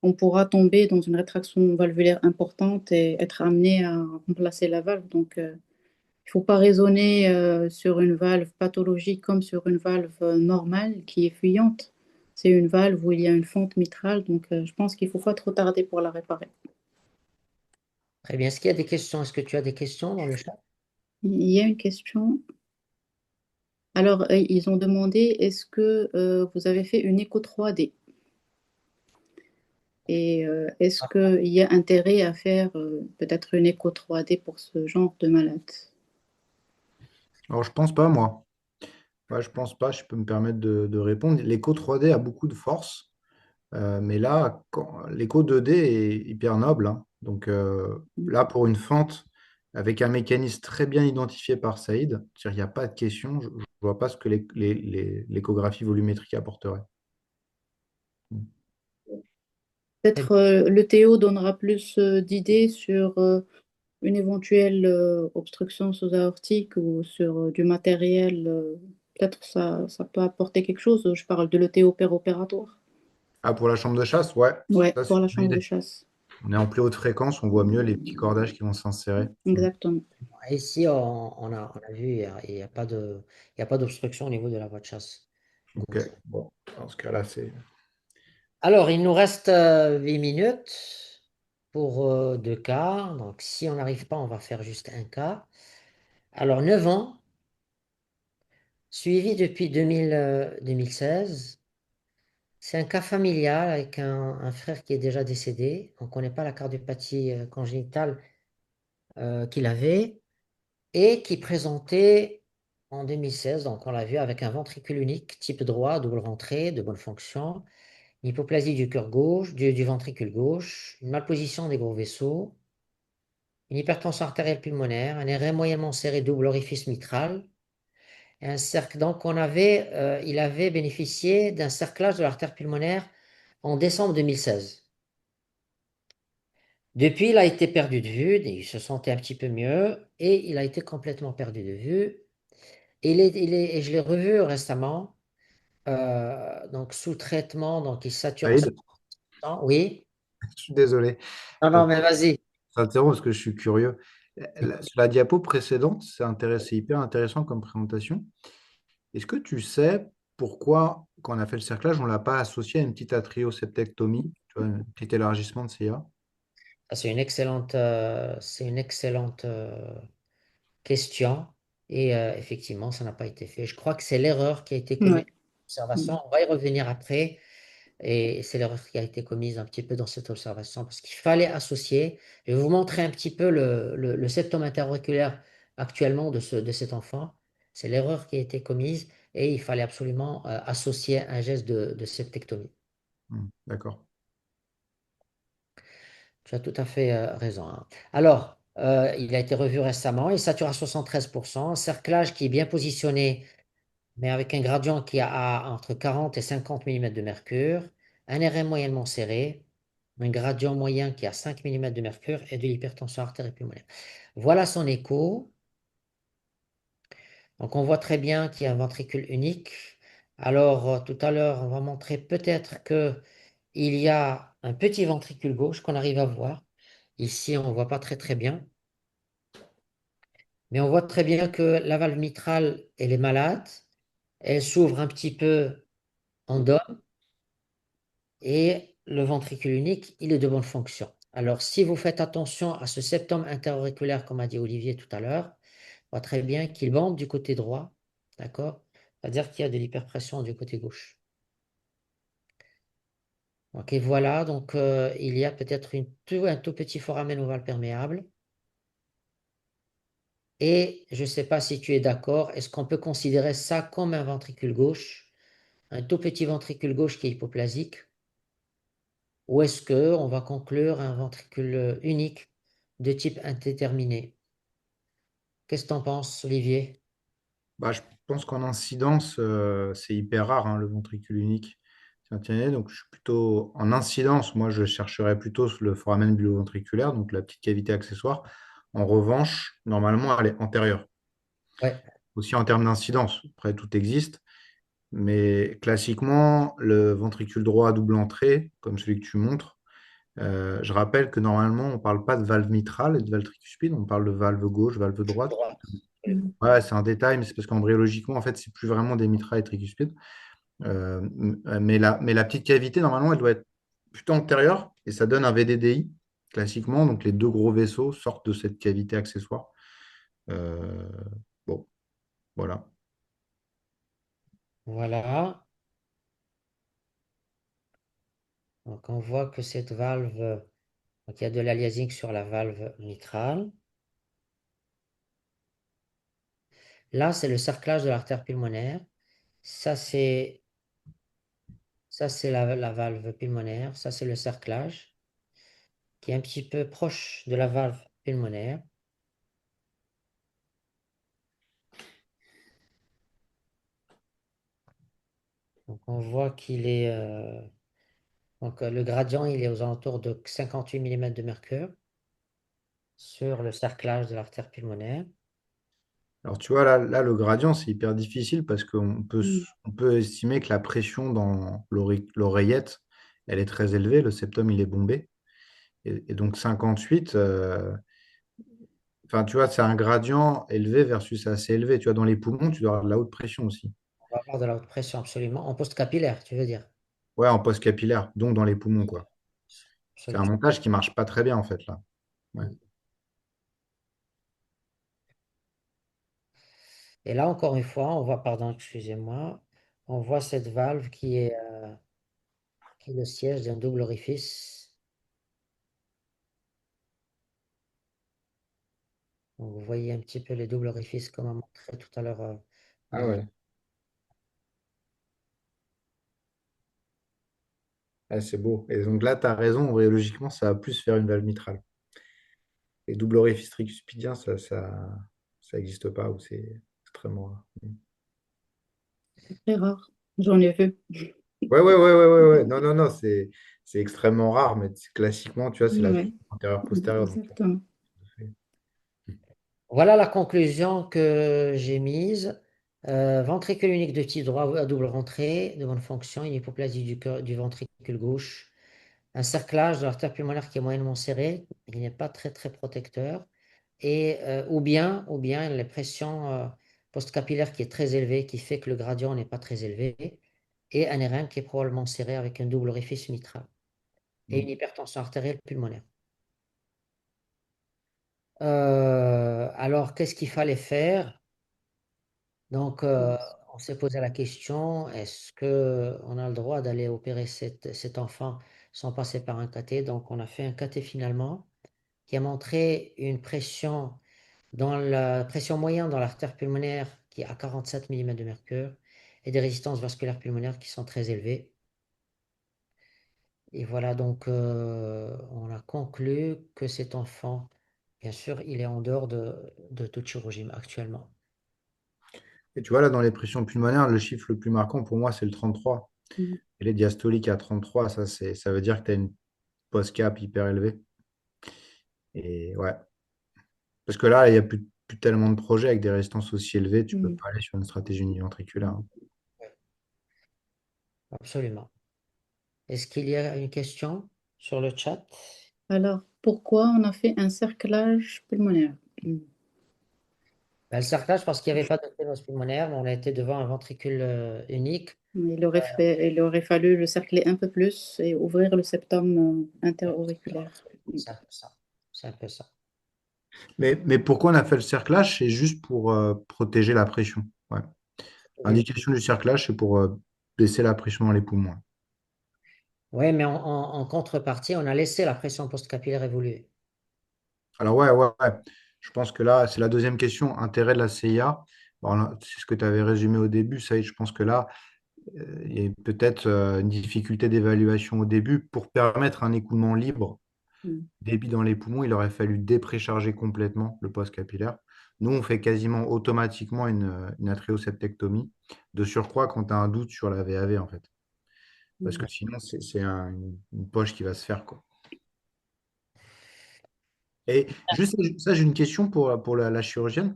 on pourra tomber dans une rétraction valvulaire importante et être amené à remplacer la valve. Donc, il ne faut pas raisonner sur une valve pathologique comme sur une valve normale qui est fuyante. C'est une valve où il y a une fente mitrale, donc je pense qu'il ne faut pas trop tarder pour la réparer. Très bien. Est-ce qu'il y a des questions? Est-ce que tu as des questions dans le chat? Il y a une question. Alors, ils ont demandé, est-ce que vous avez fait une écho 3D? Et est-ce qu'il y a intérêt à faire peut-être une écho 3D pour ce genre de malade? Alors, je pense pas, moi. Ouais, je pense pas, je peux me permettre de répondre. L'écho 3D a beaucoup de force, mais là, l'écho 2D est hyper noble, hein. Donc là, pour une fente avec un mécanisme très bien identifié par Saïd, c'est-à-dire il n'y a pas de question, je ne vois pas ce que l'échographie volumétrique apporterait. Très Peut-être le Théo donnera plus d'idées sur une éventuelle obstruction sous-aortique ou sur du matériel. Peut-être ça peut apporter quelque chose. Je parle de l'ETO opératoire. Ah, pour la chambre de chasse, ouais, Ouais, ça c'est pour la une bonne chambre de idée. chasse. On est en plus haute fréquence, on voit mieux les petits cordages qui vont s'insérer. Exactement. bien. Ici, on a vu, il y a pas de, il y a pas d'obstruction au niveau de la voie de chasse. Ok, Donc, bon, dans ce cas-là, c'est. alors, il nous reste 8 minutes pour 2 cas. Donc, si on n'arrive pas, on va faire juste un cas. Alors, 9 ans, suivi depuis 2016. C'est un cas familial avec un frère qui est déjà décédé. On ne connaît pas la cardiopathie congénitale qu'il avait et qui présentait en 2016. Donc, on l'a vu avec un ventricule unique, type droit, double rentrée, de bonne fonction, une hypoplasie du cœur gauche, du ventricule gauche, une malposition des gros vaisseaux, une hypertension artérielle pulmonaire, un RR moyennement serré double orifice mitral et un cercle. Donc, il avait bénéficié d'un cerclage de l'artère pulmonaire en décembre 2016. Depuis, il a été perdu de vue, et il se sentait un petit peu mieux, et il a été complètement perdu de vue. Et je l'ai revu récemment, donc sous traitement, donc il sature à Saïd, 100%. Oui. je suis désolé. Non, non, mais vas-y. Ça t'interrompt parce que je suis curieux. Sur la diapo précédente, c'est hyper intéressant comme présentation. Est-ce que tu sais pourquoi, quand on a fait le cerclage, on ne l'a pas associé à une petite atrioseptectomie, tu vois, un petit élargissement de CIA? Ça, c'est une excellente question. Et effectivement, ça n'a pas été fait. Je crois que c'est l'erreur qui a été commise Ouais. dans l'observation. On va y revenir après. Et c'est l'erreur qui a été commise un petit peu dans cette observation parce qu'il fallait associer. Je vais vous montrer un petit peu le septum interauriculaire actuellement de cet enfant. C'est l'erreur qui a été commise et il fallait absolument associer un geste de septectomie. D'accord. Tu as tout à fait raison, hein. Alors, il a été revu récemment. Il sature à 73%. Cerclage qui est bien positionné, mais avec un gradient qui a entre 40 et 50 mm de mercure. Un RM moyennement serré. Un gradient moyen qui a 5 mm de mercure et de l'hypertension artérielle pulmonaire. Voilà son écho. Donc on voit très bien qu'il y a un ventricule unique. Alors tout à l'heure, on va montrer peut-être que il y a un petit ventricule gauche qu'on arrive à voir. Ici, on ne voit pas très très bien. Mais on voit très bien que la valve mitrale, elle est malade. Elle s'ouvre un petit peu en dôme et le ventricule unique, il est de bonne fonction. Alors, si vous faites attention à ce septum interauriculaire, comme a dit Olivier tout à l'heure, on voit très bien qu'il bande du côté droit, d'accord? C'est-à-dire qu'il y a de l'hyperpression du côté gauche. Ok, voilà, donc il y a peut-être un tout petit foramen ovale perméable. Et je ne sais pas si tu es d'accord, est-ce qu'on peut considérer ça comme un ventricule gauche, un tout petit ventricule gauche qui est hypoplasique, ou est-ce qu'on va conclure un ventricule unique de type indéterminé? Qu'est-ce que tu en penses, Olivier? Bah, je pense qu'en incidence, c'est hyper rare, hein, le ventricule unique. Donc, je suis plutôt en incidence. Moi, je chercherais plutôt le foramen buloventriculaire, donc la petite cavité accessoire. En revanche, normalement, elle est antérieure. Ouais, Aussi en termes d'incidence. Après, tout existe. Mais classiquement, le ventricule droit à double entrée, comme celui que tu montres, je rappelle que normalement, on ne parle pas de valve mitrale et de valve tricuspide, on parle de valve gauche, valve droite. droit. Mhm. Ouais, c'est un détail, mais c'est parce qu'embryologiquement, en fait, c'est plus vraiment des mitrailles et tricuspides. Mais la petite cavité, normalement, elle doit être plutôt antérieure et ça donne un VDDI, classiquement. Donc, les deux gros vaisseaux sortent de cette cavité accessoire. Euh, bon, voilà. Voilà. Donc on voit que cette valve, donc il y a de l'aliasing sur la valve mitrale. Là, c'est le cerclage de l'artère pulmonaire. Ça, c'est ça, c'est la valve pulmonaire. Ça, c'est le cerclage qui est un petit peu proche de la valve pulmonaire. Donc, on voit qu'il est. Donc, le gradient, il est aux alentours de 58 mm de mercure sur le cerclage de l'artère pulmonaire. Alors, tu vois, là, le gradient, c'est hyper difficile parce qu'on peut, Mhm. on peut estimer que la pression dans l'oreillette, elle est très élevée. Le septum, il est bombé. Et donc, 58, enfin, tu vois, c'est un gradient élevé versus assez élevé. Tu vois, dans les poumons, tu dois avoir de la haute pression aussi. On va avoir de la haute pression, absolument. En post-capillaire, tu veux dire? Ouais, en post-capillaire, donc dans les poumons, quoi. C'est un Absolument. montage qui marche pas très bien, en fait, là. Ouais. Et là, encore une fois, on voit, pardon, excusez-moi, on voit cette valve qui est le siège d'un double orifice. Donc, vous voyez un petit peu les doubles orifices comme on a montré tout à l'heure. Ah ouais. Ah, c'est beau. Et donc là, tu as raison, embryologiquement, ça va plus faire une valve mitrale. Les double orifices tricuspidiens, ça n'existe pas ou c'est extrêmement rare. Très rare. J'en ai vu. Ouais, ouais, ouais, ouais, ouais, ouais. Non, non, non, c'est extrêmement rare, mais classiquement, tu vois, c'est la Ouais, antérieure-postérieure. Donc, exactement. Voilà la conclusion que j'ai mise. Ventricule unique de type droit à double rentrée, de bonne fonction, une hypoplasie du ventricule gauche, un cerclage de l'artère pulmonaire qui est moyennement serré, il n'est pas très très protecteur, et ou bien la pression postcapillaire qui est très élevée, qui fait que le gradient n'est pas très élevé, et un RM qui est probablement serré avec un double orifice mitral, et une hypertension artérielle pulmonaire. Alors, qu'est-ce qu'il fallait faire? Donc, on s'est posé la question, est-ce qu'on a le droit d'aller opérer cet enfant sans passer par un cathé? Donc, on a fait un cathé finalement qui a montré une pression dans la pression moyenne dans l'artère pulmonaire qui est à 47 mm de mercure et des résistances vasculaires pulmonaires qui sont très élevées. Et voilà, donc on a conclu que cet enfant, bien sûr, il est en dehors de toute chirurgie actuellement. et tu vois, là, dans les pressions pulmonaires, le chiffre le plus marquant pour moi, c'est le 33. Mhm. Et les diastoliques à 33, ça veut dire que tu as une post-cap hyper élevée. Et ouais. Parce que là, il n'y a plus, plus tellement de projets avec des résistances aussi élevées, tu peux Mm. pas aller sur une stratégie univentriculaire, hein. Oui, absolument. Est-ce qu'il y a une question sur le chat? Alors, pourquoi on a fait un cerclage pulmonaire? Mm. Ben, le cerclage, parce qu'il n'y avait pas de sténose pulmonaire, mais on a été devant un ventricule unique. Il aurait fallu le cercler un peu plus et ouvrir le septum interauriculaire. Mm. C'est un peu ça. C'est un peu ça. Mais pourquoi on a fait le cerclage? C'est juste pour protéger la pression. Ouais. L'indication du cerclage, c'est pour baisser la pression dans les poumons. Oui, mais en contrepartie, on a laissé la pression postcapillaire évoluer. Alors ouais, ouais, ouais. Je pense que là, c'est la deuxième question, intérêt de la CIA. Bon, là, c'est ce que tu avais résumé au début, ça, je pense que là, il y a peut-être une difficulté d'évaluation au début. Pour permettre un écoulement libre, Mm. débit dans les poumons, il aurait fallu déprécharger complètement le poste capillaire. Nous, on fait quasiment automatiquement une atrioseptectomie. De surcroît, quand tu as un doute sur la VAV, en fait. Parce Mm. que sinon, c'est une poche qui va se faire, quoi. Et juste ça, j'ai une question pour la chirurgienne.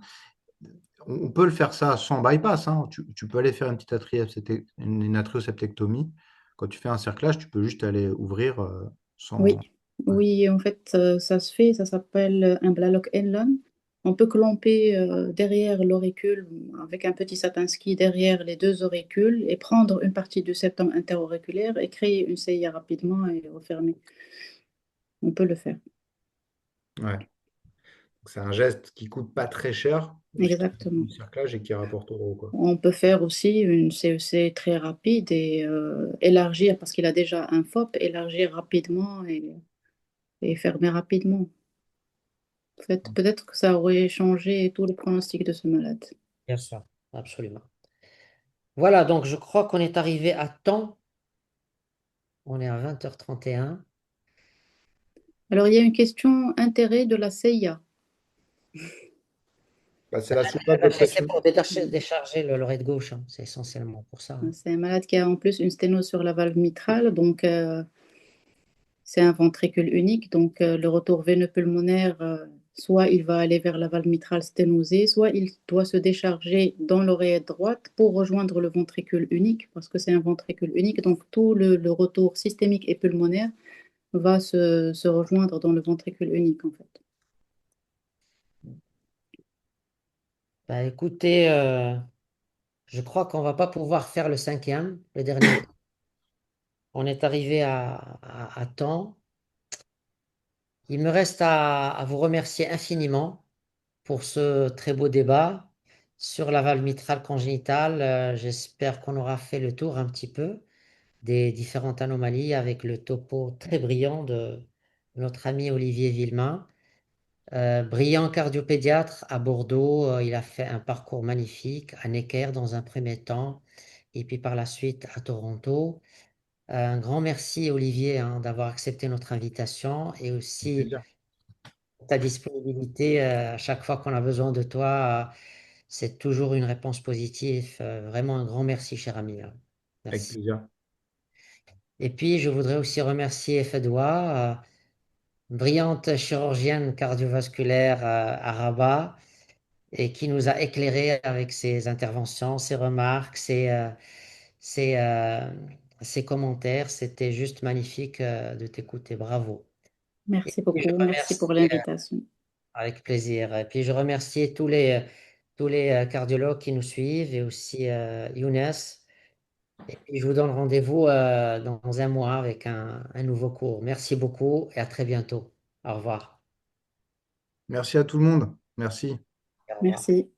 On peut le faire ça sans bypass, hein. Tu peux aller faire une petite une atrioseptectomie. Quand tu fais un cerclage, tu peux juste aller ouvrir Oui, sans. Ouais. oui, en fait, ça se fait, ça s'appelle un Blalock Enlon. On peut clamper derrière l'auricule avec un petit Sapinsky derrière les deux auricules et prendre une partie du septum interauriculaire et créer une CIA rapidement et refermer. On peut le faire. Ouais. C'est un geste qui coûte pas très cher, Exactement. du cerclage et qui rapporte gros, quoi. On peut faire aussi une CEC très rapide et élargir, parce qu'il a déjà un FOP, élargir rapidement et fermer rapidement. En fait, peut-être que ça aurait changé tout le pronostic de ce malade. Bien sûr, absolument. Voilà, donc je crois qu'on est arrivé à temps. On est à 20h31. Alors, il y a une question intérêt de la CIA. Bah, c'est la soupape de C'est pression. pour décharger l'oreille gauche, hein. C'est essentiellement pour ça, hein. C'est un malade qui a en plus une sténose sur la valve mitrale, donc c'est un ventricule unique. Donc, le retour veineux pulmonaire, soit il va aller vers la valve mitrale sténosée, soit il doit se décharger dans l'oreillette droite pour rejoindre le ventricule unique, parce que c'est un ventricule unique. Donc, tout le retour systémique et pulmonaire va se rejoindre dans le ventricule unique, en fait. Bah, écoutez, je crois qu'on va pas pouvoir faire le cinquième, le dernier. On est arrivé à temps. Il me reste à vous remercier infiniment pour ce très beau débat sur la valve mitrale congénitale. J'espère qu'on aura fait le tour un petit peu des différentes anomalies avec le topo très brillant de notre ami Olivier Villemain. Brillant cardiopédiatre à Bordeaux, il a fait un parcours magnifique à Necker dans un premier temps et puis par la suite à Toronto. Un grand merci Olivier, hein, d'avoir accepté notre invitation et Avec aussi plaisir. ta disponibilité à chaque fois qu'on a besoin de toi. C'est toujours une réponse positive. Vraiment un grand merci, cher ami, hein. Avec Merci. plaisir. Et puis, je voudrais aussi remercier Fedwa, brillante chirurgienne cardiovasculaire à Rabat, et qui nous a éclairé avec ses interventions, ses remarques, ses, euh, ses commentaires. C'était juste magnifique de t'écouter. Bravo. Et Merci puis, je beaucoup. Merci remercie pour l'invitation. avec plaisir. Et puis, je remercie tous les cardiologues qui nous suivent et aussi Younes. Et puis, je vous donne rendez-vous dans un mois avec un nouveau cours. Merci beaucoup et à très bientôt. Au revoir. Merci à tout le monde. Merci. Au revoir. Merci.